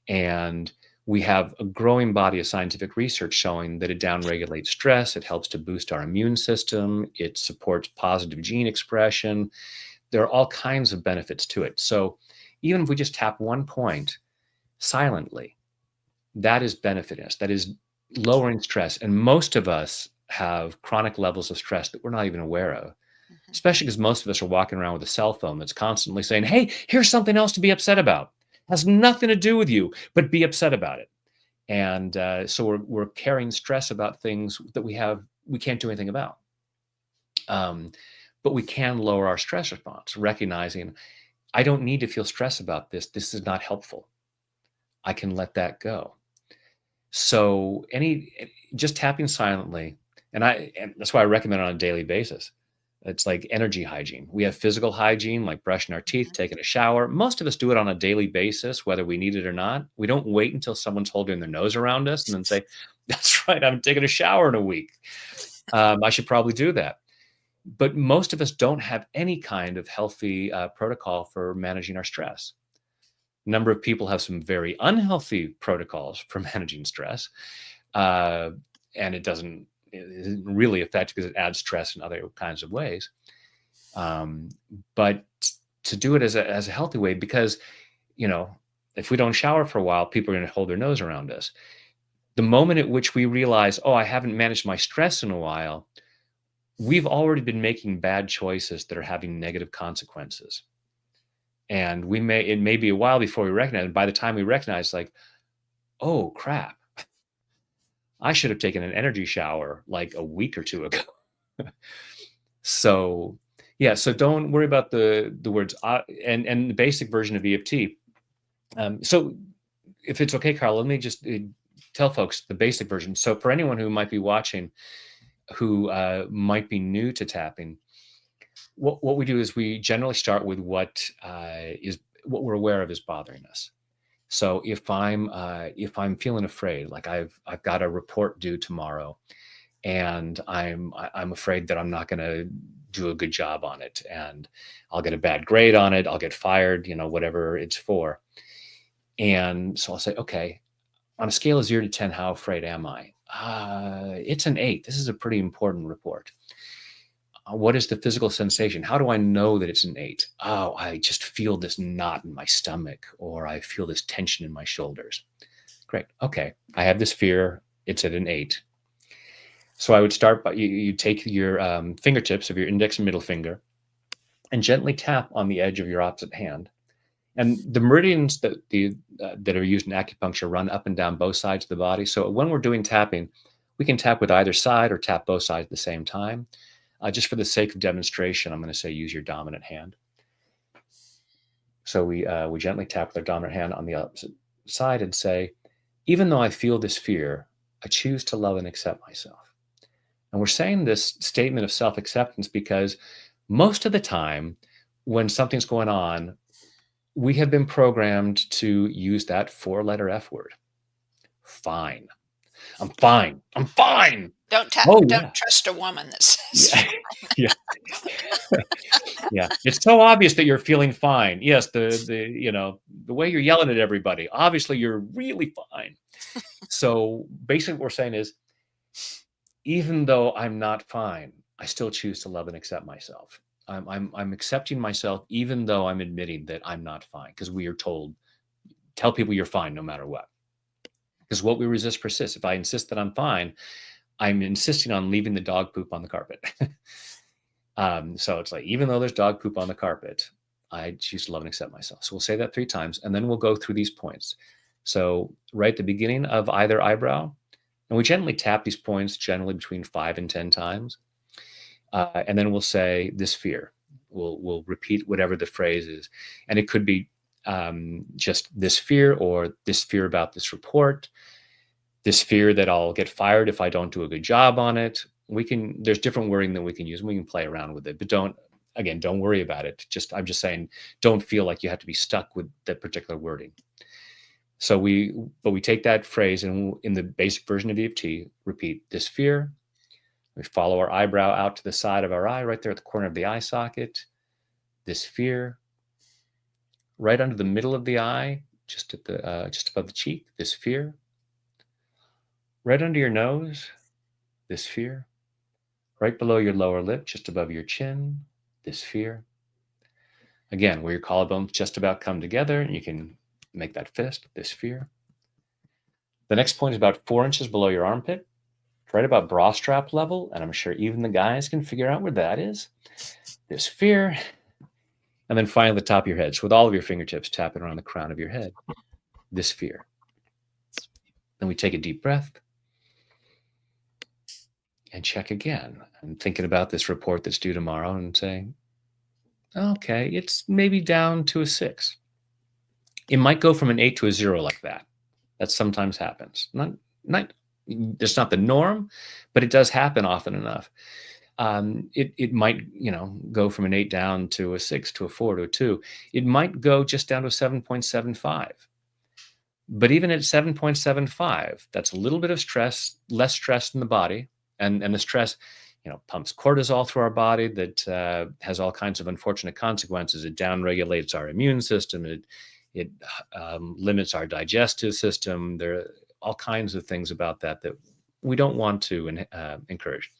And we have a growing body of scientific research showing that it downregulates stress, it helps to boost our immune system, it supports positive gene expression. There are all kinds of benefits to it. So even if we just tap one point silently, that is benefiting us. That is lowering stress. And most of us have chronic levels of stress that we're not even aware of, mhm. especially because most of us are walking around with a cell phone that's constantly saying, hey, here's something else to be upset about. It has nothing to do with you, but be upset about it. And so we're carrying stress about things that we can't do anything about. But we can lower our stress response, recognizing I don't need to feel stress about this. This is not helpful. I can let that go. So just tapping silently, and that's why I recommend it on a daily basis. It's like energy hygiene. We have physical hygiene, like brushing our teeth, Mhm. taking a shower. Most of us do it on a daily basis, whether we need it or not. We don't wait until someone's holding their nose around us and then say, "That's right, I haven't taken a shower in a week. I should probably do that." But most of us don't have any kind of healthy protocol for managing our stress. A number of people have some very unhealthy protocols for managing stress, uh, and it isn't really effective because it adds stress in other kinds of ways. Um, but to do it as a healthy way, because you know, if we don't shower for a while, people are going to hold their nose around us. The moment at which we realize, oh, I haven't managed my stress in a while, we've already been making bad choices that are having negative consequences. And it may be a while before we recognize it. By the time we recognize, like, oh crap, I should have taken an energy shower like a week or two ago. So yeah, so don't worry about the words and the basic version of EFT. So if it's okay, Carl, let me just tell folks the basic version. So for anyone who might be watching, who might be new to tapping, what we do is we generally start with what we're aware of is bothering us. So if I'm feeling afraid, like I've got a report due tomorrow, and I'm afraid that I'm not going to do a good job on it, and I'll get a bad grade on it, I'll get fired, whatever it's for. And so I'll say, okay, on a scale of 0 to 10, how afraid am I? It's an 8. This is a pretty important report. What is the physical sensation? How do I know that it's an 8? Oh, I just feel this knot in my stomach, or I feel this tension in my shoulders. Great. Okay. I have this fear. It's at an 8. So I would start by you take your fingertips of your index and middle finger and gently tap on the edge of your opposite hand. And the meridians that are used in acupuncture run up and down both sides of the body. So when we're doing tapping, we can tap with either side or tap both sides at the same time. Just for the sake of demonstration, I'm going to say use your dominant hand. So we gently tap with our dominant hand on the opposite side and say, even though I feel this fear, I choose to love and accept myself. And we're saying this statement of self-acceptance because most of the time when something's going on, we have been programmed to use that 4-letter F word. Fine. I'm fine. I'm fine. Oh Don't yeah. trust a woman that says Yeah. Yeah. Yeah. It's so obvious that you're feeling fine. Yes, the way you're yelling at everybody, obviously you're really fine. So basically what we're saying is, even though I'm not fine, I still choose to love and accept myself. I'm accepting myself even though I'm admitting that I'm not fine, because we are told, tell people you're fine no matter what. Because what we resist persists. If I insist that I'm fine, I'm insisting on leaving the dog poop on the carpet. So it's like, even though there's dog poop on the carpet, I choose to love and accept myself. So we'll say that 3 times, and then we'll go through these points. So right at the beginning of either eyebrow, and we gently tap these points generally between 5 and 10 times. And then we'll say this fear. We'll repeat whatever the phrase is. And it could be just this fear, or this fear about this report, this fear that I'll get fired if I don't do a good job on it. There's different wording that we can use, and we can play around with it, but don't worry about it. I'm just saying, don't feel like you have to be stuck with that particular wording. So we take that phrase, and in the basic version of EFT, repeat this fear. We follow our eyebrow out to the side of our eye, right there at the corner of the eye socket. This fear. Right under the middle of the eye, just above the cheek. This fear. Right under your nose. This fear. Right below your lower lip, just above your chin. This fear. Again, where your collarbones just about come together, and you can make that fist. This fear. The next point is about 4 inches below your armpit, right about bra strap level, and I'm sure even the guys can figure out where that is. This fear. And then finally, the top of your head. So with all of your fingertips tapping around the crown of your head, this fear. Then we take a deep breath and check again. I'm thinking about this report that's due tomorrow and saying, okay, it's maybe down to a 6. It might go from an 8 to a 0 like that. That sometimes happens. Not it's not the norm, but it does happen often enough. It might, go from an 8 down to a 6 to a 4 to a 2. It might go just down to a 7.75. But even at 7.75, that's a little bit of stress, less stress in the body. And the stress, pumps cortisol through our body that has all kinds of unfortunate consequences. It downregulates our immune system. It limits our digestive system. There are all kinds of things about that we don't want to encourage.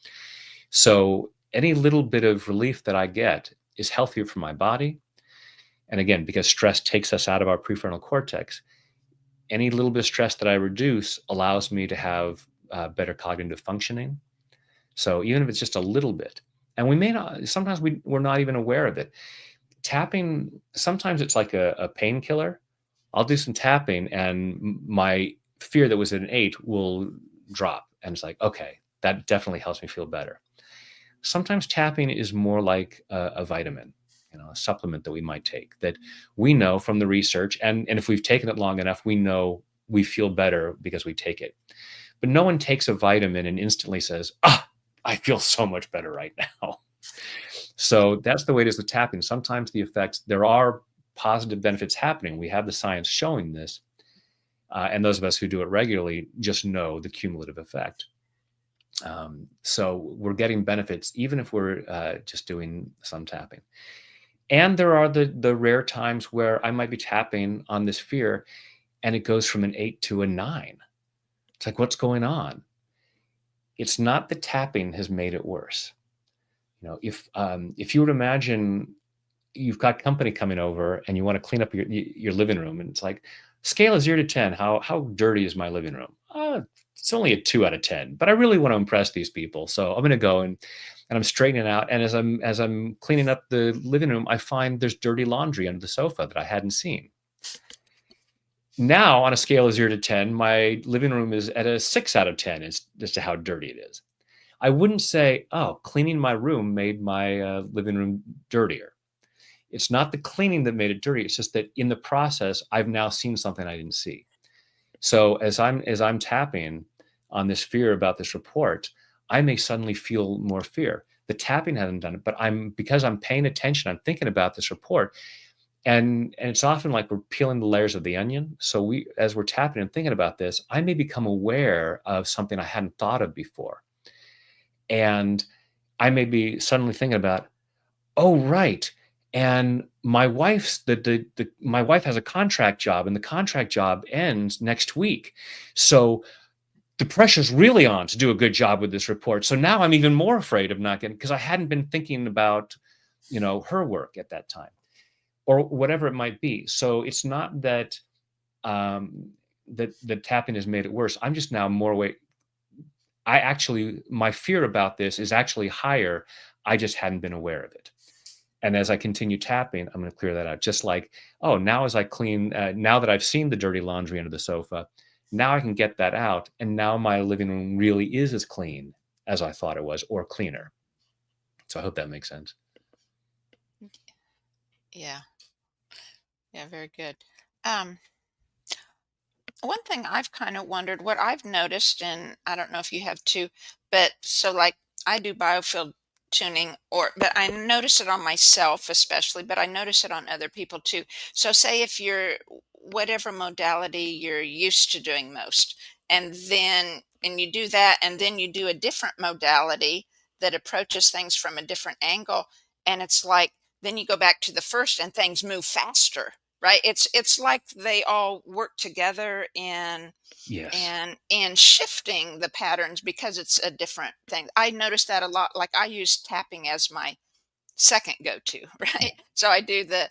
So any little bit of relief that I get is healthier for my body. And again, because stress takes us out of our prefrontal cortex, any little bit of stress that I reduce allows me to have better cognitive functioning. So even if it's just a little bit, and we may not, sometimes we're not even aware of it. Tapping, sometimes it's like a painkiller. I'll do some tapping and my fear that was at an 8 will drop. And it's like, okay, that definitely helps me feel better. Sometimes tapping is more like a vitamin, a supplement that we might take that we know from the research. And if we've taken it long enough, we know we feel better because we take it. But no one takes a vitamin and instantly says, I feel so much better right now. So that's the way it is with tapping. Sometimes the effects, there are positive benefits happening. We have the science showing this. And those of us who do it regularly just know the cumulative effect. So we're getting benefits even if we're just doing some tapping. And there are the rare times where I might be tapping on this fear and it goes from an 8 to a 9. It's like, what's going on? It's not the tapping has made it worse. If you would imagine you've got company coming over and you want to clean up your living room, and it's like, scale of 0 to 10, how dirty is my living room? It's only a 2 out of 10, but I really want to impress these people, so I'm going to go and I'm straightening out. And as I'm cleaning up the living room, I find there's dirty laundry under the sofa that I hadn't seen. Now, on a scale of 0 to 10, my living room is at a 6 out of 10 as to how dirty it is. I wouldn't say, oh, cleaning my room made my living room dirtier. It's not the cleaning that made it dirty. It's just that in the process, I've now seen something I didn't see. So as I'm tapping on this fear about this report, I may suddenly feel more fear. The tapping hasn't done it, but because I'm paying attention, I'm thinking about this report. And it's often like we're peeling the layers of the onion. So as we're tapping and thinking about this, I may become aware of something I hadn't thought of before. And I may be suddenly thinking about, oh, right. And my wife's my wife has a contract job and the contract job ends next week. So the pressure's really on to do a good job with this report. So now I'm even more afraid of not getting, because I hadn't been thinking about, her work at that time or whatever it might be. So it's not that that tapping has made it worse. I'm just now more aware. My fear about this is actually higher. I just hadn't been aware of it. And as I continue tapping, I'm going to clear that out. Just like, oh, now as I clean, now that I've seen the dirty laundry under the sofa, now I can get that out. And now my living room really is as clean as I thought it was, or cleaner. So I hope that makes sense. Yeah. Yeah, very good. Um, One thing I've kind of wondered, what I've noticed, and I don't know if you have too, but so like I do biofield tuning, but I notice it on myself especially, but I notice it on other people too. So say if you're whatever modality you're used to doing most, and you do that, and then you do a different modality that approaches things from a different angle, and it's like then you go back to the first and things move faster, right? It's like they all work together Yes. in shifting the patterns because it's a different thing. I notice that a lot. Like I use tapping as my second go-to, right? So I do the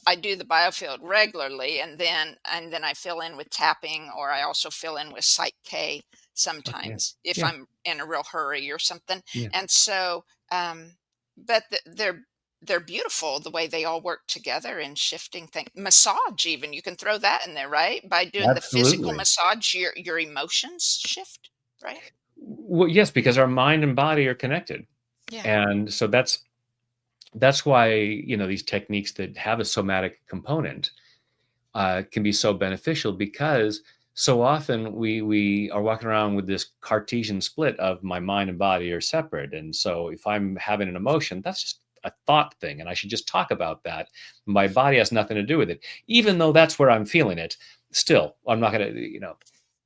biofield regularly, and then I fill in with tapping, or I also fill in with Psych K Yeah. sometimes if Yeah. I'm in a real hurry or something. Yeah. And so, but they're they're beautiful the way they all work together in shifting things. Massage, even you can throw that in there, right? By doing the physical Absolutely. massage, your emotions shift, right? Well, yes, because our mind and body are connected. Yeah. And so that's why, these techniques that have a somatic component can be so beneficial, because so often we are walking around with this Cartesian split of my mind and body are separate. And so if I'm having an emotion, that's just a thought thing, and I should just talk about that. My body has nothing to do with it, even though that's where I'm feeling it. Still, I'm not going to.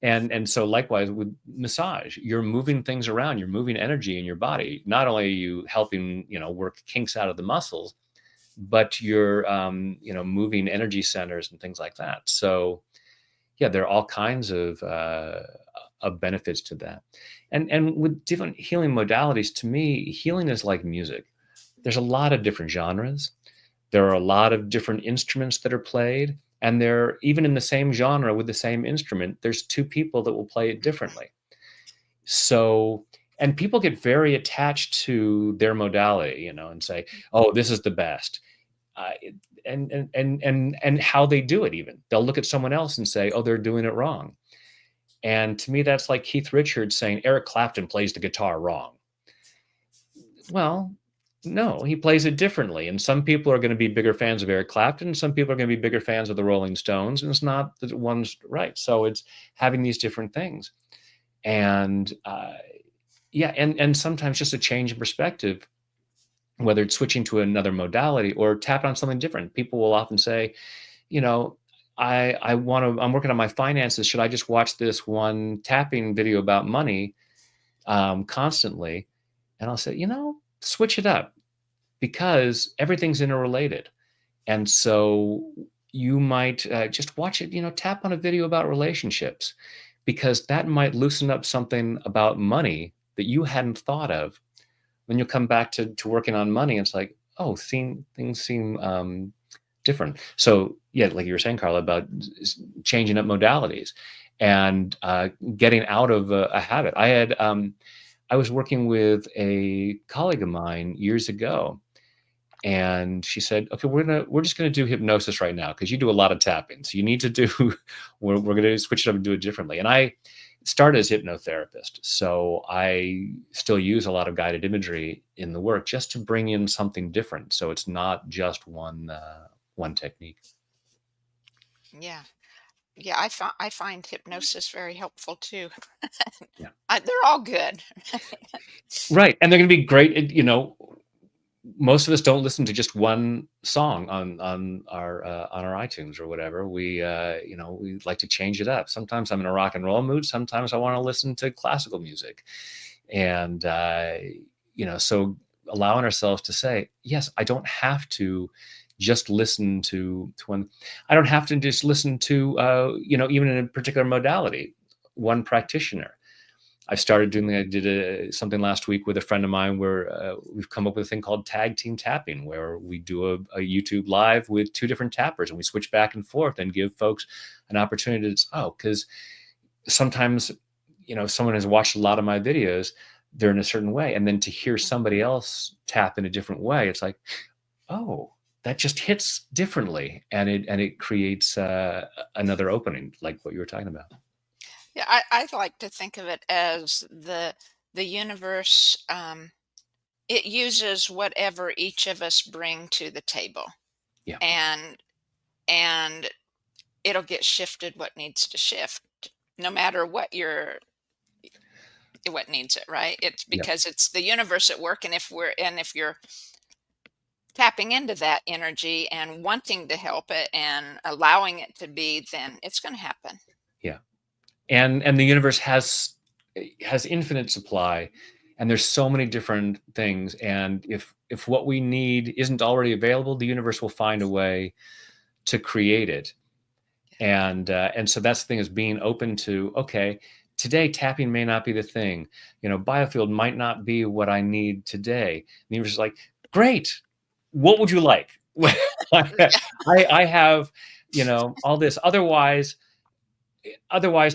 And so likewise with massage, you're moving things around, you're moving energy in your body. Not only are you helping, work kinks out of the muscles, but you're moving energy centers and things like that. So yeah, there are all kinds of benefits to that. And with different healing modalities, to me, healing is like music. There's a lot of different genres. There are a lot of different instruments that are played, and they're even in the same genre with the same instrument. There's two people that will play it differently. So, and people get very attached to their modality, and say, "Oh, this is the best." uh, and how they do it. Even they'll look at someone else and say, "Oh, they're doing it wrong." And to me, that's like Keith Richards saying Eric Clapton plays the guitar wrong. Well, no, he plays it differently. And some people are going to be bigger fans of Eric Clapton, and some people are going to be bigger fans of the Rolling Stones, and it's not that one's right. So it's having these different things. And yeah, and sometimes just a change in perspective, whether it's switching to another modality or tap on something different. People will often say, you know, I'm working on my finances. Should I just watch this one tapping video about money constantly? And I'll say, switch it up, because everything's interrelated. And so you might just watch it, tap on a video about relationships, because that might loosen up something about money that you hadn't thought of. When you come back to working on money, it's like, oh, things seem different. So yeah, like you were saying, Carla, about changing up modalities and getting out of a habit. I was working with a colleague of mine years ago, and she said, "Okay, we're just gonna do hypnosis right now, because you do a lot of tapping. So you need to do we're gonna switch it up and do it differently." And I started as hypnotherapist, so I still use a lot of guided imagery in the work, just to bring in something different. So it's not just one technique. Yeah. Yeah, I find hypnosis very helpful too. Yeah. They're all good. Right. And they're going to be great. Most of us don't listen to just one song on our iTunes or whatever. We like to change it up. Sometimes I'm in a rock and roll mood. Sometimes I want to listen to classical music, and so allowing ourselves to say, yes, I don't have to just listen to one. I don't have to just listen to even in a particular modality, one practitioner. I did something last week with a friend of mine where we've come up with a thing called tag team tapping, where we do a YouTube live with two different tappers, and we switch back and forth and give folks an opportunity to, because sometimes, someone has watched a lot of my videos, they're in a certain way. And then to hear somebody else tap in a different way, it's like, oh, that just hits differently. And it creates another opening, like what you were talking about. Yeah, I like to think of it as the universe. It uses whatever each of us bring to the table, Yeah. and and it'll get shifted what needs to shift, no matter what needs it, right? It's Yeah. because it's the universe at work, and if you're tapping into that energy and wanting to help it and allowing it to be, then it's going to happen. Yeah. And the universe has infinite supply, and there's so many different things. And if what we need isn't already available, the universe will find a way to create it. And so that's the thing, is being open to, okay, today tapping may not be the thing. Biofield might not be what I need today. And the universe is like, great, what would you like? I have all this. Otherwise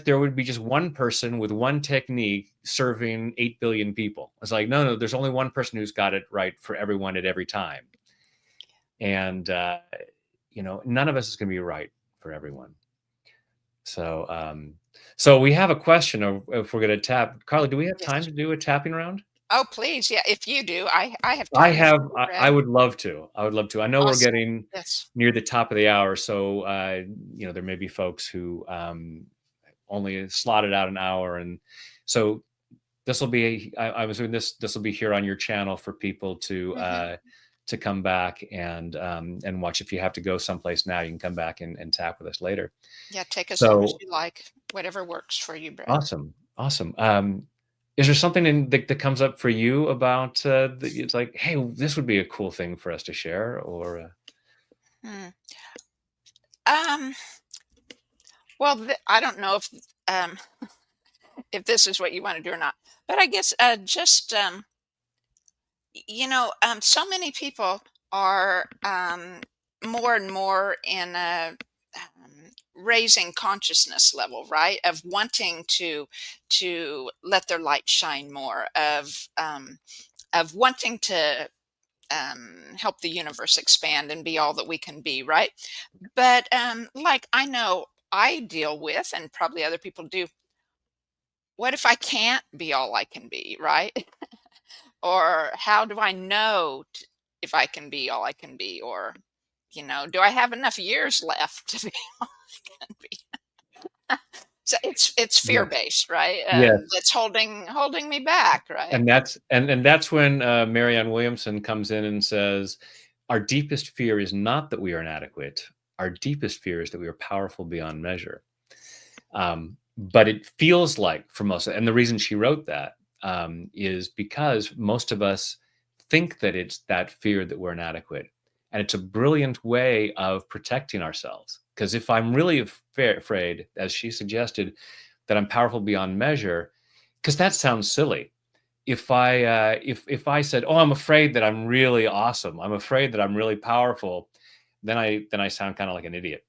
there would be just one person with one technique serving 8 billion people. It's like, no, there's only one person who's got it right for everyone at every time. And none of us is going to be right for everyone. So, so we have a question of if we're going to tap. Carla, do we have time Yes. to do a tapping round? Oh, please. Yeah. If you do, I have I time if have. you do, I Brad. would love to. I would love to. I know we're Awesome. getting Yes. near the top of the hour, so there may be folks who only slotted out an hour, and so this will be. I was doing this. This will be here on your channel for people Hmm. to come back and watch. If you have to go someplace now, you can come back and tap with us later. Yeah. Take as long as So you like. Whatever works for you, Brad. awesome, awesome. Is there something that comes up for you about it's like, hey, this would be a cool thing for us to share, or Hmm. Um. Well, I don't know um if this is what you want to do or not, but I guess just so many people are more and more in a raising consciousness level, right? Of wanting to let their light shine more, of wanting to help the universe expand and be all that we can be, right? But like I know I deal with, and probably other people do. What if I can't be all I can be, right? Or how do I know if I can be all I can be? Or, do I have enough years left to be all I can be? So it's fear yes, based, right? yes. That's holding me back, right? And that's when Marianne Williamson comes in and says, our deepest fear is not that we are inadequate. Our deepest fear is that we are powerful beyond measure. But it feels like for most, and the reason she wrote that is because most of us think that it's that fear that we're inadequate. And it's a brilliant way of protecting ourselves. Because if I'm really afraid, as she suggested, that I'm powerful beyond measure, because that sounds silly. If I said, "Oh, I'm afraid that I'm really awesome. I'm afraid that I'm really powerful," then I sound kind of like an idiot.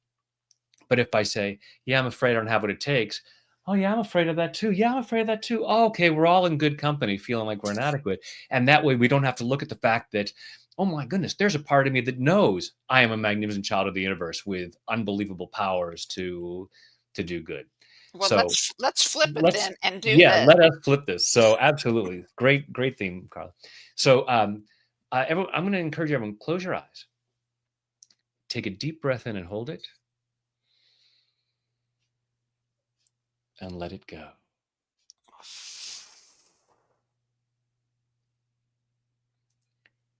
But if I say, "Yeah, I'm afraid I don't have what it takes," "Oh, yeah, I'm afraid of that too. Yeah, I'm afraid of that too." Oh, okay, we're all in good company, feeling like we're inadequate, and that way we don't have to look at the fact that, oh my goodness, there's a part of me that knows I am a magnificent child of the universe with unbelievable powers to do good. Well, So let's flip it let's then and do yeah, the let us flip this. So absolutely, great theme, Carla. So I'm going to encourage everyone, close your eyes, take a deep breath in and hold it, and let it go.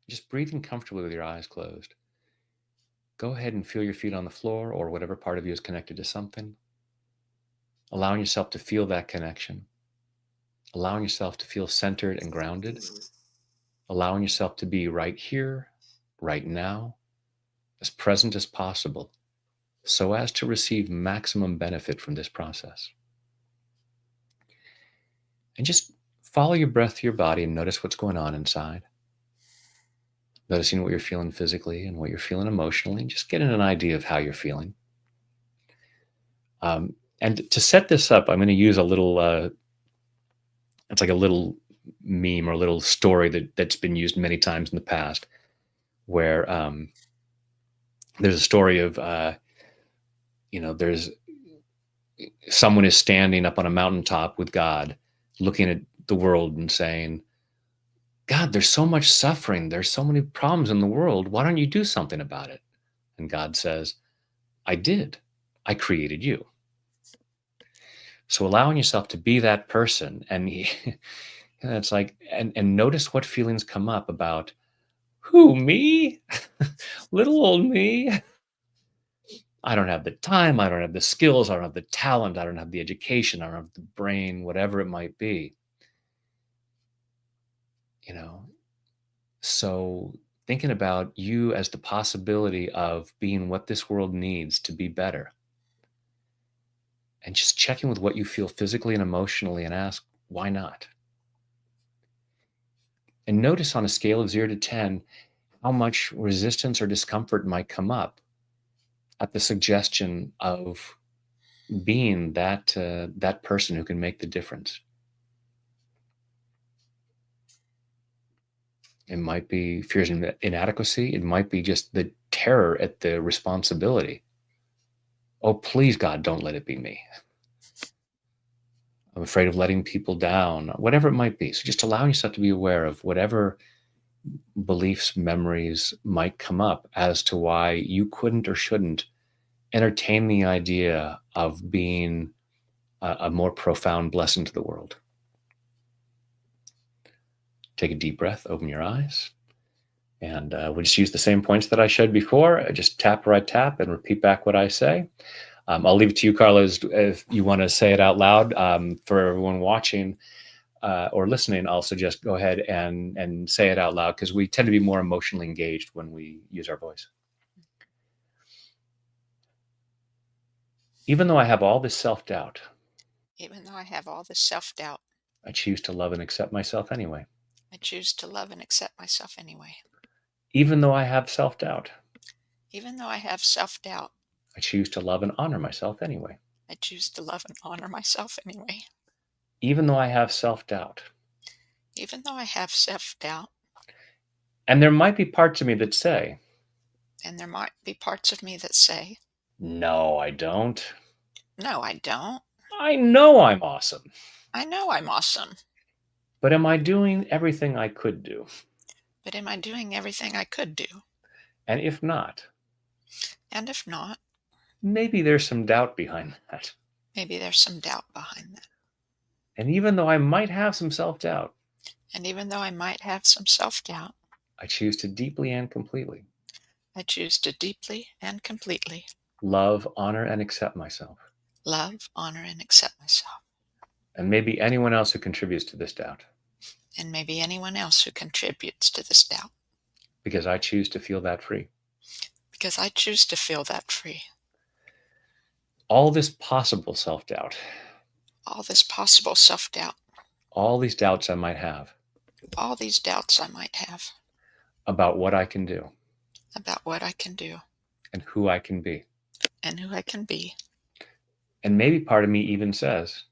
Just breathing comfortably with your eyes closed. Go ahead and feel your feet on the floor or whatever part of you is connected to something. Allowing yourself to feel that connection. Allowing yourself to feel centered and grounded. Allowing yourself to be right here, right now, as present as possible, so as to receive maximum benefit from this process. And just follow your breath to your body and notice what's going on inside. Noticing what you're feeling physically and what you're feeling emotionally, and just getting an idea of how you're feeling. And to set this up, I'm going to use a little, it's like a little meme or a little story that's been used many times in the past, where there's a story of, there's someone is standing up on a mountaintop with God, looking at the world and saying, God, there's so much suffering. There's so many problems in the world. Why don't you do something about it? And God says, I did. I created you. So allowing yourself to be that person, and it's like, and notice what feelings come up about who, me? Little old me. I don't have the time. I don't have the skills. I don't have the talent. I don't have the education. I don't have the brain, whatever it might be. You know, so thinking about you as the possibility of being what this world needs to be better, and just checking with what you feel physically and emotionally and ask, why not? And notice on a scale of 0 to 10 how much resistance or discomfort might come up at the suggestion of being that person who can make the difference. It might be fears of inadequacy. It might be just the terror at the responsibility. Oh, please, God, don't let it be me. I'm afraid of letting people down, whatever it might be. So just allowing yourself to be aware of whatever beliefs, memories might come up as to why you couldn't or shouldn't entertain the idea of being a more profound blessing to the world. Take a deep breath, open your eyes, and we'll just use the same points that I showed before. Just tap where I tap and repeat back what I say. I'll leave it to you, Carla, if you want to say it out loud. For everyone watching or listening, I'll suggest go ahead and say it out loud, because we tend to be more emotionally engaged when we use our voice. Even though I have all this self-doubt, Even though I have all this self-doubt, I choose to love and accept myself anyway. I choose to love and accept myself anyway. Even though I have self-doubt, Even though I have self-doubt, I choose to love and honor myself anyway. I choose to love and honor myself anyway. Even though I have self-doubt. Even though I have self-doubt, And there might be parts of me that say, and there might be parts of me that say, no, I don't. no, I don't. I know I'm awesome. I know I'm awesome. But am I doing everything I could do? But am I doing everything I could do? And if not, And if not, maybe there's some doubt behind that. maybe there's some doubt behind that. And even though I might have some self-doubt, And even though I might have some self-doubt, I choose to deeply and completely I choose to deeply and completely love, honor, and accept myself. love, honor, and accept myself. And maybe anyone else who contributes to this doubt. And maybe anyone else who contributes to this doubt. Because I choose to feel that free. Because I choose to feel that free. All this possible self-doubt, All this possible self-doubt, all these doubts I might have all these doubts I might have about what I can do about what I can do and who I can be. and who I can be. And maybe part of me even says,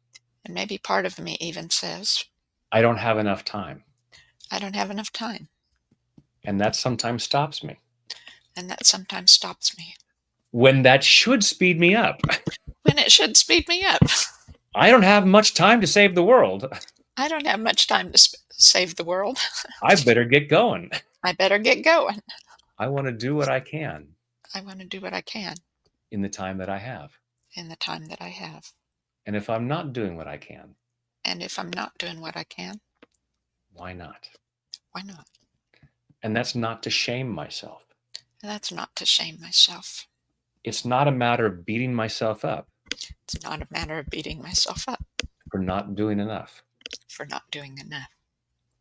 And maybe part of me even says, I don't have enough time. I don't have enough time. And that sometimes stops me. And that sometimes stops me. When that should speed me up. When it should speed me up. I don't have much time to save the world. I don't have much time to save the world. I better get going. I better get going. I want to do what I can I want to do what I can in the time that I have. in the time that I have. And if I'm not doing what I can, And if I'm not doing what I can, why not? why not? And that's not to shame myself. And that's not to shame myself. It's not a matter of beating myself up It's not a matter of beating myself up for not doing enough. for not doing enough.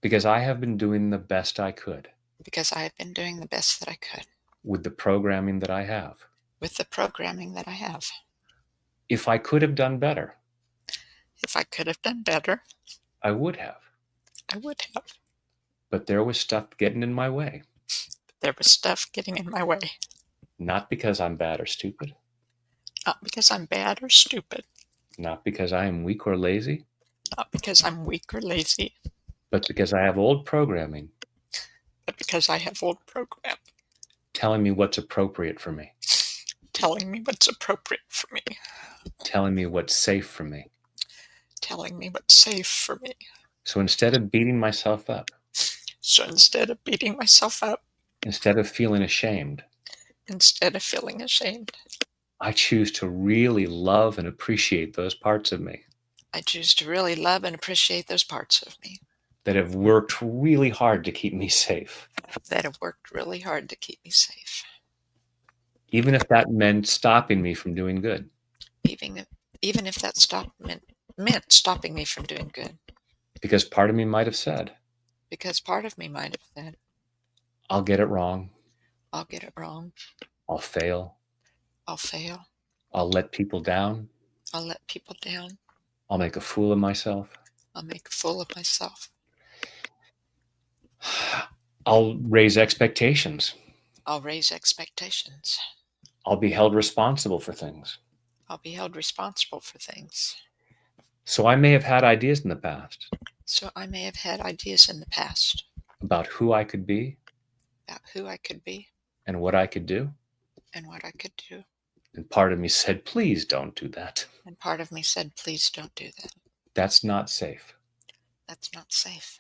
Because I have been doing the best I could Because I have been doing the best that I could with the programming that I have. with the programming that I have. If I could have done better, If I could have done better, I would have. I would have. But there was stuff getting in my way. There was stuff getting in my way. Not because I'm bad or stupid. Not because I'm bad or stupid. Not because I am weak or lazy. Not because I'm weak or lazy. But because I have old programming But because I have old program telling me what's appropriate for me. telling me what's appropriate for me. Telling me what's safe for me. Telling me what's safe for me. So instead of beating myself up, So instead of beating myself up, instead of feeling ashamed, instead of feeling ashamed, I choose to really love and appreciate those parts of me I choose to really love and appreciate those parts of me that have worked really hard to keep me safe. that have worked really hard to keep me safe. Even if that meant stopping me from doing good. Even if that meant stopping me from doing good. Because part of me might have said, Because part of me might have said, I'll get it wrong. I'll get it wrong. I'll fail. I'll fail. I'll let people down. I'll let people down. I'll make a fool of myself. I'll make a fool of myself. I'll raise expectations. I'll raise expectations. I'll be held responsible for things. I'll be held responsible for things. So I may have had ideas in the past So I may have had ideas in the past about who I could be about who I could be and what I could do. and what I could do. And part of me said, please don't do that. And part of me said, please don't do that. That's not safe. That's not safe.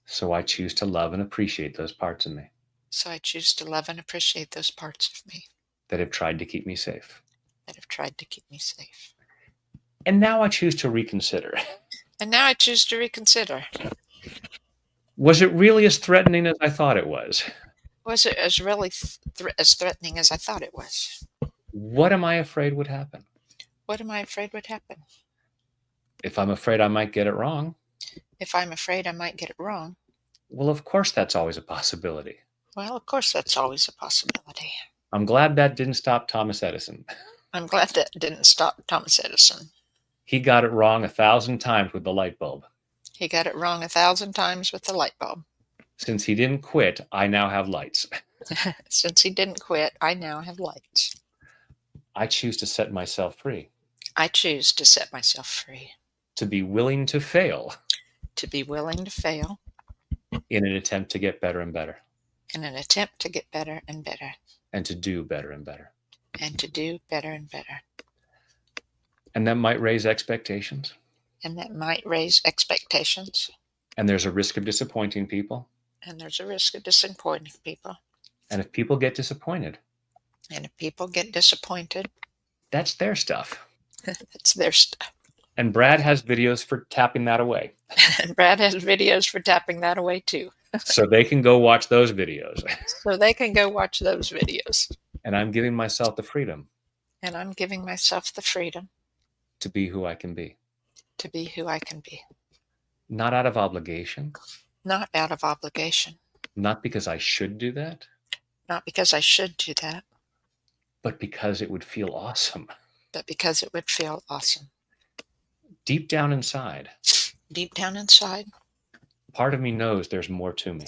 So I choose to love and appreciate those parts of me So I choose to love and appreciate those parts of me that have tried to keep me safe. that have tried to keep me safe. And now I choose to reconsider. And now I choose to reconsider. Was it really as threatening as I thought it was? Was it as really as threatening as I thought it was? What am I afraid would happen? What am I afraid would happen? If I'm afraid I might get it wrong, If I'm afraid I might get it wrong, well, of course, that's always a possibility. well, of course, that's always a possibility. I'm glad that didn't stop Thomas Edison. I'm glad that didn't stop Thomas Edison. He got it wrong 1,000 times with the light bulb. He got it wrong 1,000 times with the light bulb. Since he didn't quit, I now have lights. Since he didn't quit, I now have lights. I choose to set myself free, I choose to set myself free, to be willing to fail to be willing to fail in an attempt to get better and better, in an attempt to get better and better, and to do better and better. and to do better and better. And that might raise expectations. And that might raise expectations. And there's a risk of disappointing people. And there's a risk of disappointing people. And if people get disappointed, And if people get disappointed, that's their stuff. it's their stuff. And Brad has videos for tapping that away. And Brad has videos for tapping that away too. So they can go watch those videos. So they can go watch those videos. And I'm giving myself the freedom And I'm giving myself the freedom to be who I can be. to be who I can be. Not out of obligation, Not out of obligation. not because I should do that, Not because I should do that, but because it would feel awesome. but because it would feel awesome. Deep down inside, Deep down inside, part of me knows there's more to me.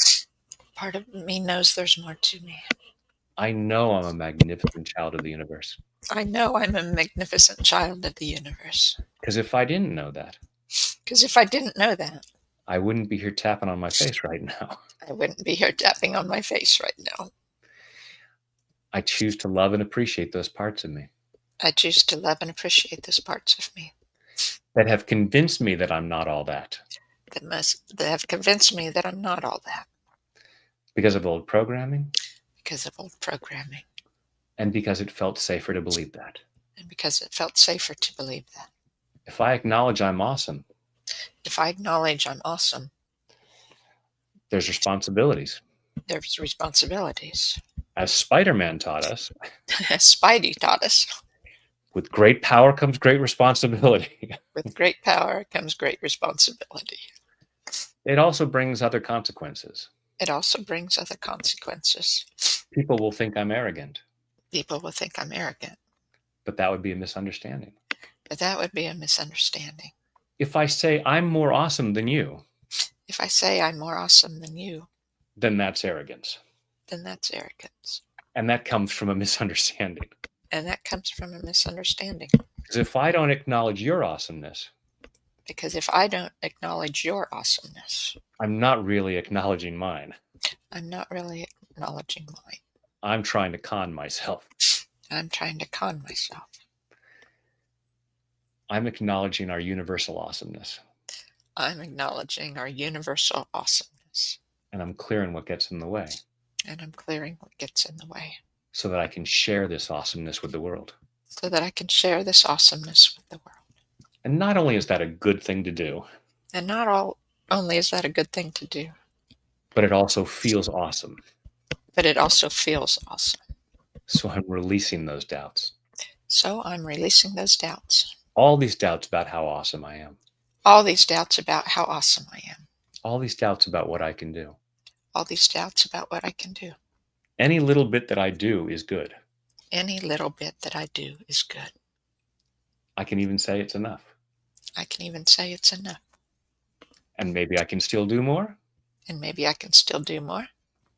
part of me knows there's more to me. I know I'm a magnificent child of the universe. I know I'm a magnificent child of the universe. Because if I didn't know that, Because if I didn't know that, I wouldn't be here tapping on my face right now. I wouldn't be here tapping on my face right now. I choose to love and appreciate those parts of me I choose to love and appreciate those parts of me that have convinced me that I'm not all that that have convinced me that I'm not all that because of old programming because of old programming and because it felt safer to believe that. and because it felt safer to believe that. If I acknowledge I'm awesome, If I acknowledge I'm awesome, there's responsibilities. there's responsibilities. As Spider-Man taught us, As Spidey taught us, with great power comes great responsibility. with great power comes great responsibility. It also brings other consequences. It also brings other consequences. People will think I'm arrogant, People will think I'm arrogant, but that would be a misunderstanding. but that would be a misunderstanding. If I say I'm more awesome than you, If I say I'm more awesome than you, then that's arrogance. then that's arrogance. And that comes from a misunderstanding. And that comes from a misunderstanding. Because if I don't acknowledge your awesomeness, Because if I don't acknowledge your awesomeness, I'm not really acknowledging mine. I'm not really acknowledging mine. I'm trying to con myself. I'm trying to con myself. I'm acknowledging our universal awesomeness. I'm acknowledging our universal awesomeness. And I'm clearing what gets in the way And I'm clearing what gets in the way so that I can share this awesomeness with the world. so that I can share this awesomeness with the world. And not only is that a good thing to do, And not only is that a good thing to do, but it also feels awesome. but it also feels awesome. So I'm releasing those doubts. So I'm releasing those doubts. All these doubts about how awesome I am. All these doubts about how awesome I am. All these doubts about what I can do. All these doubts about what I can do. Any little bit that I do is good. Any little bit that I do is good. I can even say it's enough. I can even say it's enough. And maybe I can still do more, And maybe I can still do more,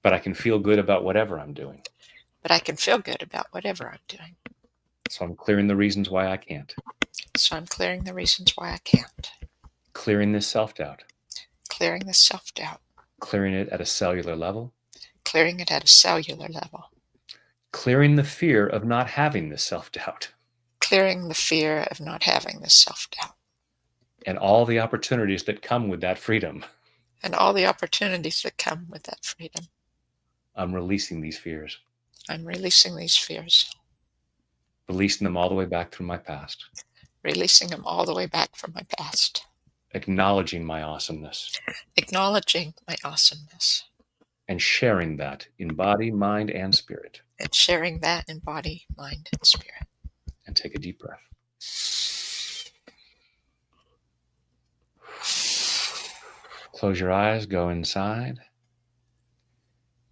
but I can feel good about whatever I'm doing. but I can feel good about whatever I'm doing. So I'm clearing the reasons why I can't. So I'm clearing the reasons why I can't. Clearing this self-doubt. Clearing the self-doubt. clearing it at a cellular level, clearing it at a cellular level, clearing the fear of not having this self-doubt, clearing the fear of not having this self-doubt, and all the opportunities that come with that freedom. and all the opportunities that come with that freedom. I'm releasing these fears, I'm releasing these fears, releasing them all the way back through my past, releasing them all the way back from my past, acknowledging my awesomeness, acknowledging my awesomeness, and sharing that in body, mind, and spirit. and sharing that in body, mind, and spirit. And take a deep breath. Close your eyes, go inside.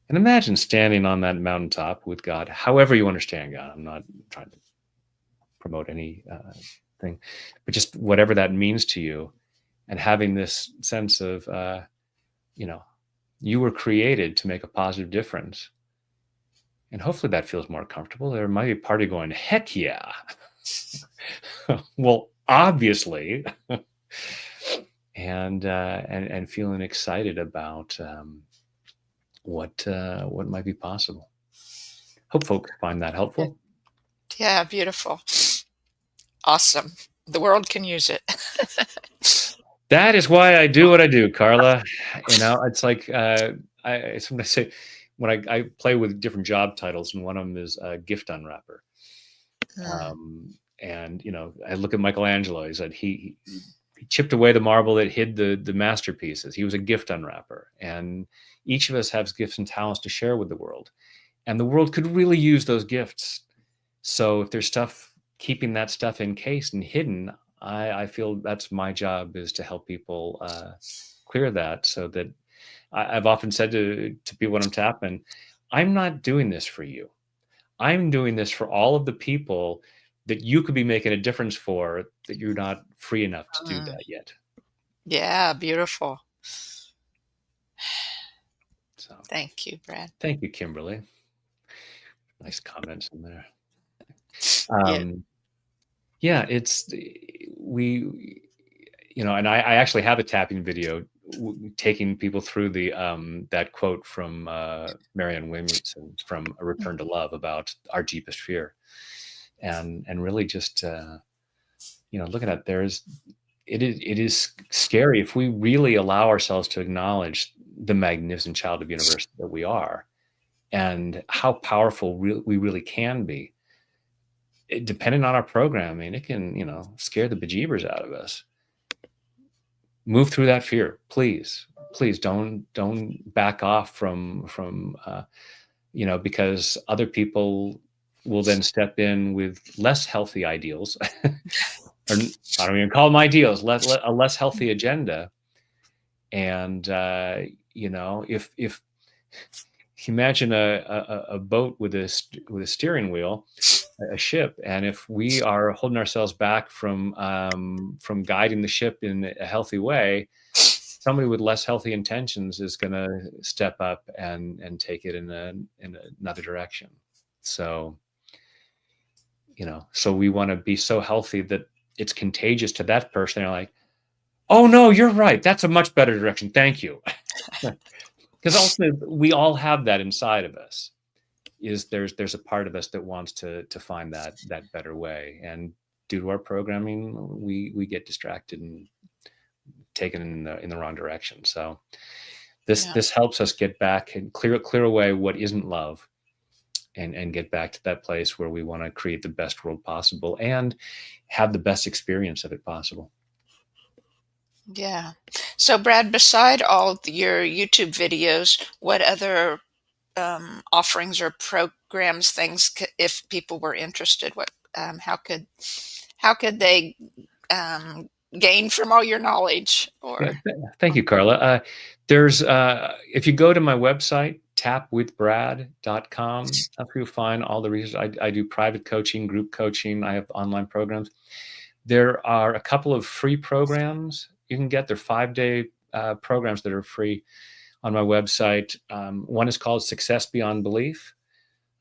And imagine standing on that mountaintop with God, however you understand God. I'm not trying to promote any thing, but just whatever that means to you, and having this sense of, you were created to make a positive difference. And hopefully that feels more comfortable. There might be a party going, heck yeah. Well, obviously. and feeling excited about what might be possible. Hope folks find that helpful. Yeah, beautiful. Awesome. The world can use it. That is why I do what I do, Carla. It's like I sometimes say when I play with different job titles, and one of them is gift unwrapper. And I look at Michelangelo. He said he chipped away the marble that hid the masterpieces. He was a gift unwrapper, and each of us has gifts and talents to share with the world, and the world could really use those gifts. So if there's stuff keeping that stuff encased and hidden, I feel that's my job, is to help people clear that, so that I've often said to people when I'm tapping, I'm not doing this for you. I'm doing this for all of the people that you could be making a difference for, that you're not free enough to do that yet. Yeah, beautiful. So thank you, Brad. Thank you, Kimberly. Nice comments in there. Yeah, it's we, and I actually have a tapping video taking people through the that quote from Marianne Williamson from A Return to Love about our deepest fear, and really just looking at it is scary if we really allow ourselves to acknowledge the magnificent child of the universe that we are, and how powerful we really can be. Depending on our programming, it can scare the bejeebers out of us. Move through that fear, please don't back off from because other people will then step in with less healthy ideals or I don't even call them ideals, a less healthy agenda. And if you imagine a boat with a steering wheel, a ship, and if we are holding ourselves back from guiding the ship in a healthy way, somebody with less healthy intentions is going to step up and take it in another direction. So so we want to be so healthy that it's contagious to that person. They're like, oh no, you're right, that's a much better direction, thank you. Because ultimately we all have that inside of us. There's a part of us that wants to find that better way, and due to our programming, we get distracted and taken in the wrong direction. So this helps us get back and clear away what isn't love, and get back to that place where we want to create the best world possible and have the best experience of it possible. Yeah. So, Brad, beside all your YouTube videos, what other offerings or programs, things, if people were interested, how could they gain from all your knowledge? Or Thank you, Carla. There's if you go to my website, tapwithbrad.com, that's where you'll find all the resources. I do private coaching, group coaching. I have online programs. There are a couple of free programs you can get. They're 5-day programs that are free on my website. One is called Success Beyond Belief.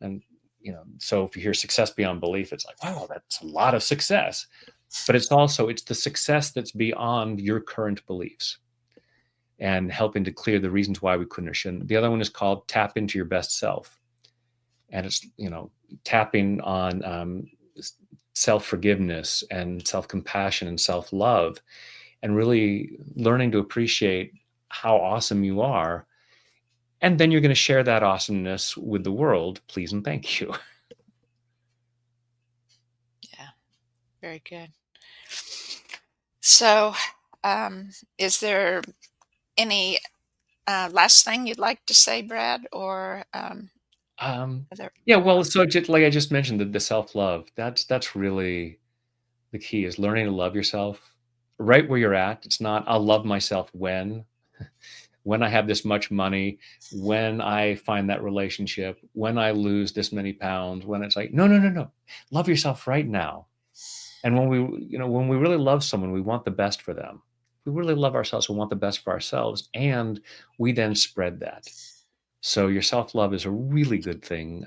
And, so if you hear success beyond belief, it's like, wow, that's a lot of success. But it's the success that's beyond your current beliefs. and helping to clear the reasons why we couldn't or shouldn't. The other one is called Tap Into Your Best Self. And it's, tapping on self forgiveness and self compassion and self love, and really learning to appreciate how awesome you are. And then you're going to share that awesomeness with the world. Please and thank you. Yeah, very good. So, is there any last thing you'd like to say, Brad, or Um, other? yeah, well, so just like I just mentioned, the self love, that's really the key, is learning to love yourself right where you're at. It's not, I'll love myself when I have this much money, when I find that relationship, when I lose this many pounds, when it's like, no, no, no, no. Love yourself right now. And when we really love someone, we want the best for them. We really love ourselves, we want the best for ourselves. And we then spread that. So your self love is a really good thing.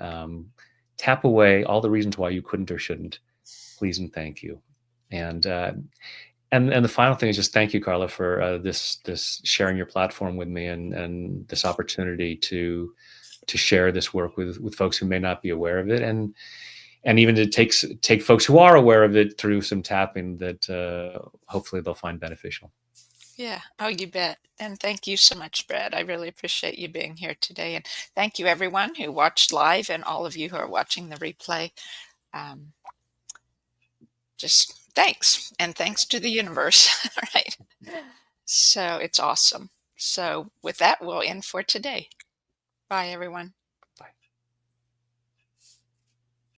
Tap away all the reasons why you couldn't or shouldn't. Please and thank you. And and the final thing is just thank you, Carla, for this sharing your platform with me, and this opportunity to share this work with folks who may not be aware of it, and even to take folks who are aware of it through some tapping that hopefully they'll find beneficial. Yeah. Oh, you bet. And thank you so much, Brad. I really appreciate you being here today. And thank you, everyone who watched live and all of you who are watching the replay. Um, just thanks. And thanks to the universe. All right. So it's awesome. So with that, we'll end for today. Bye, everyone.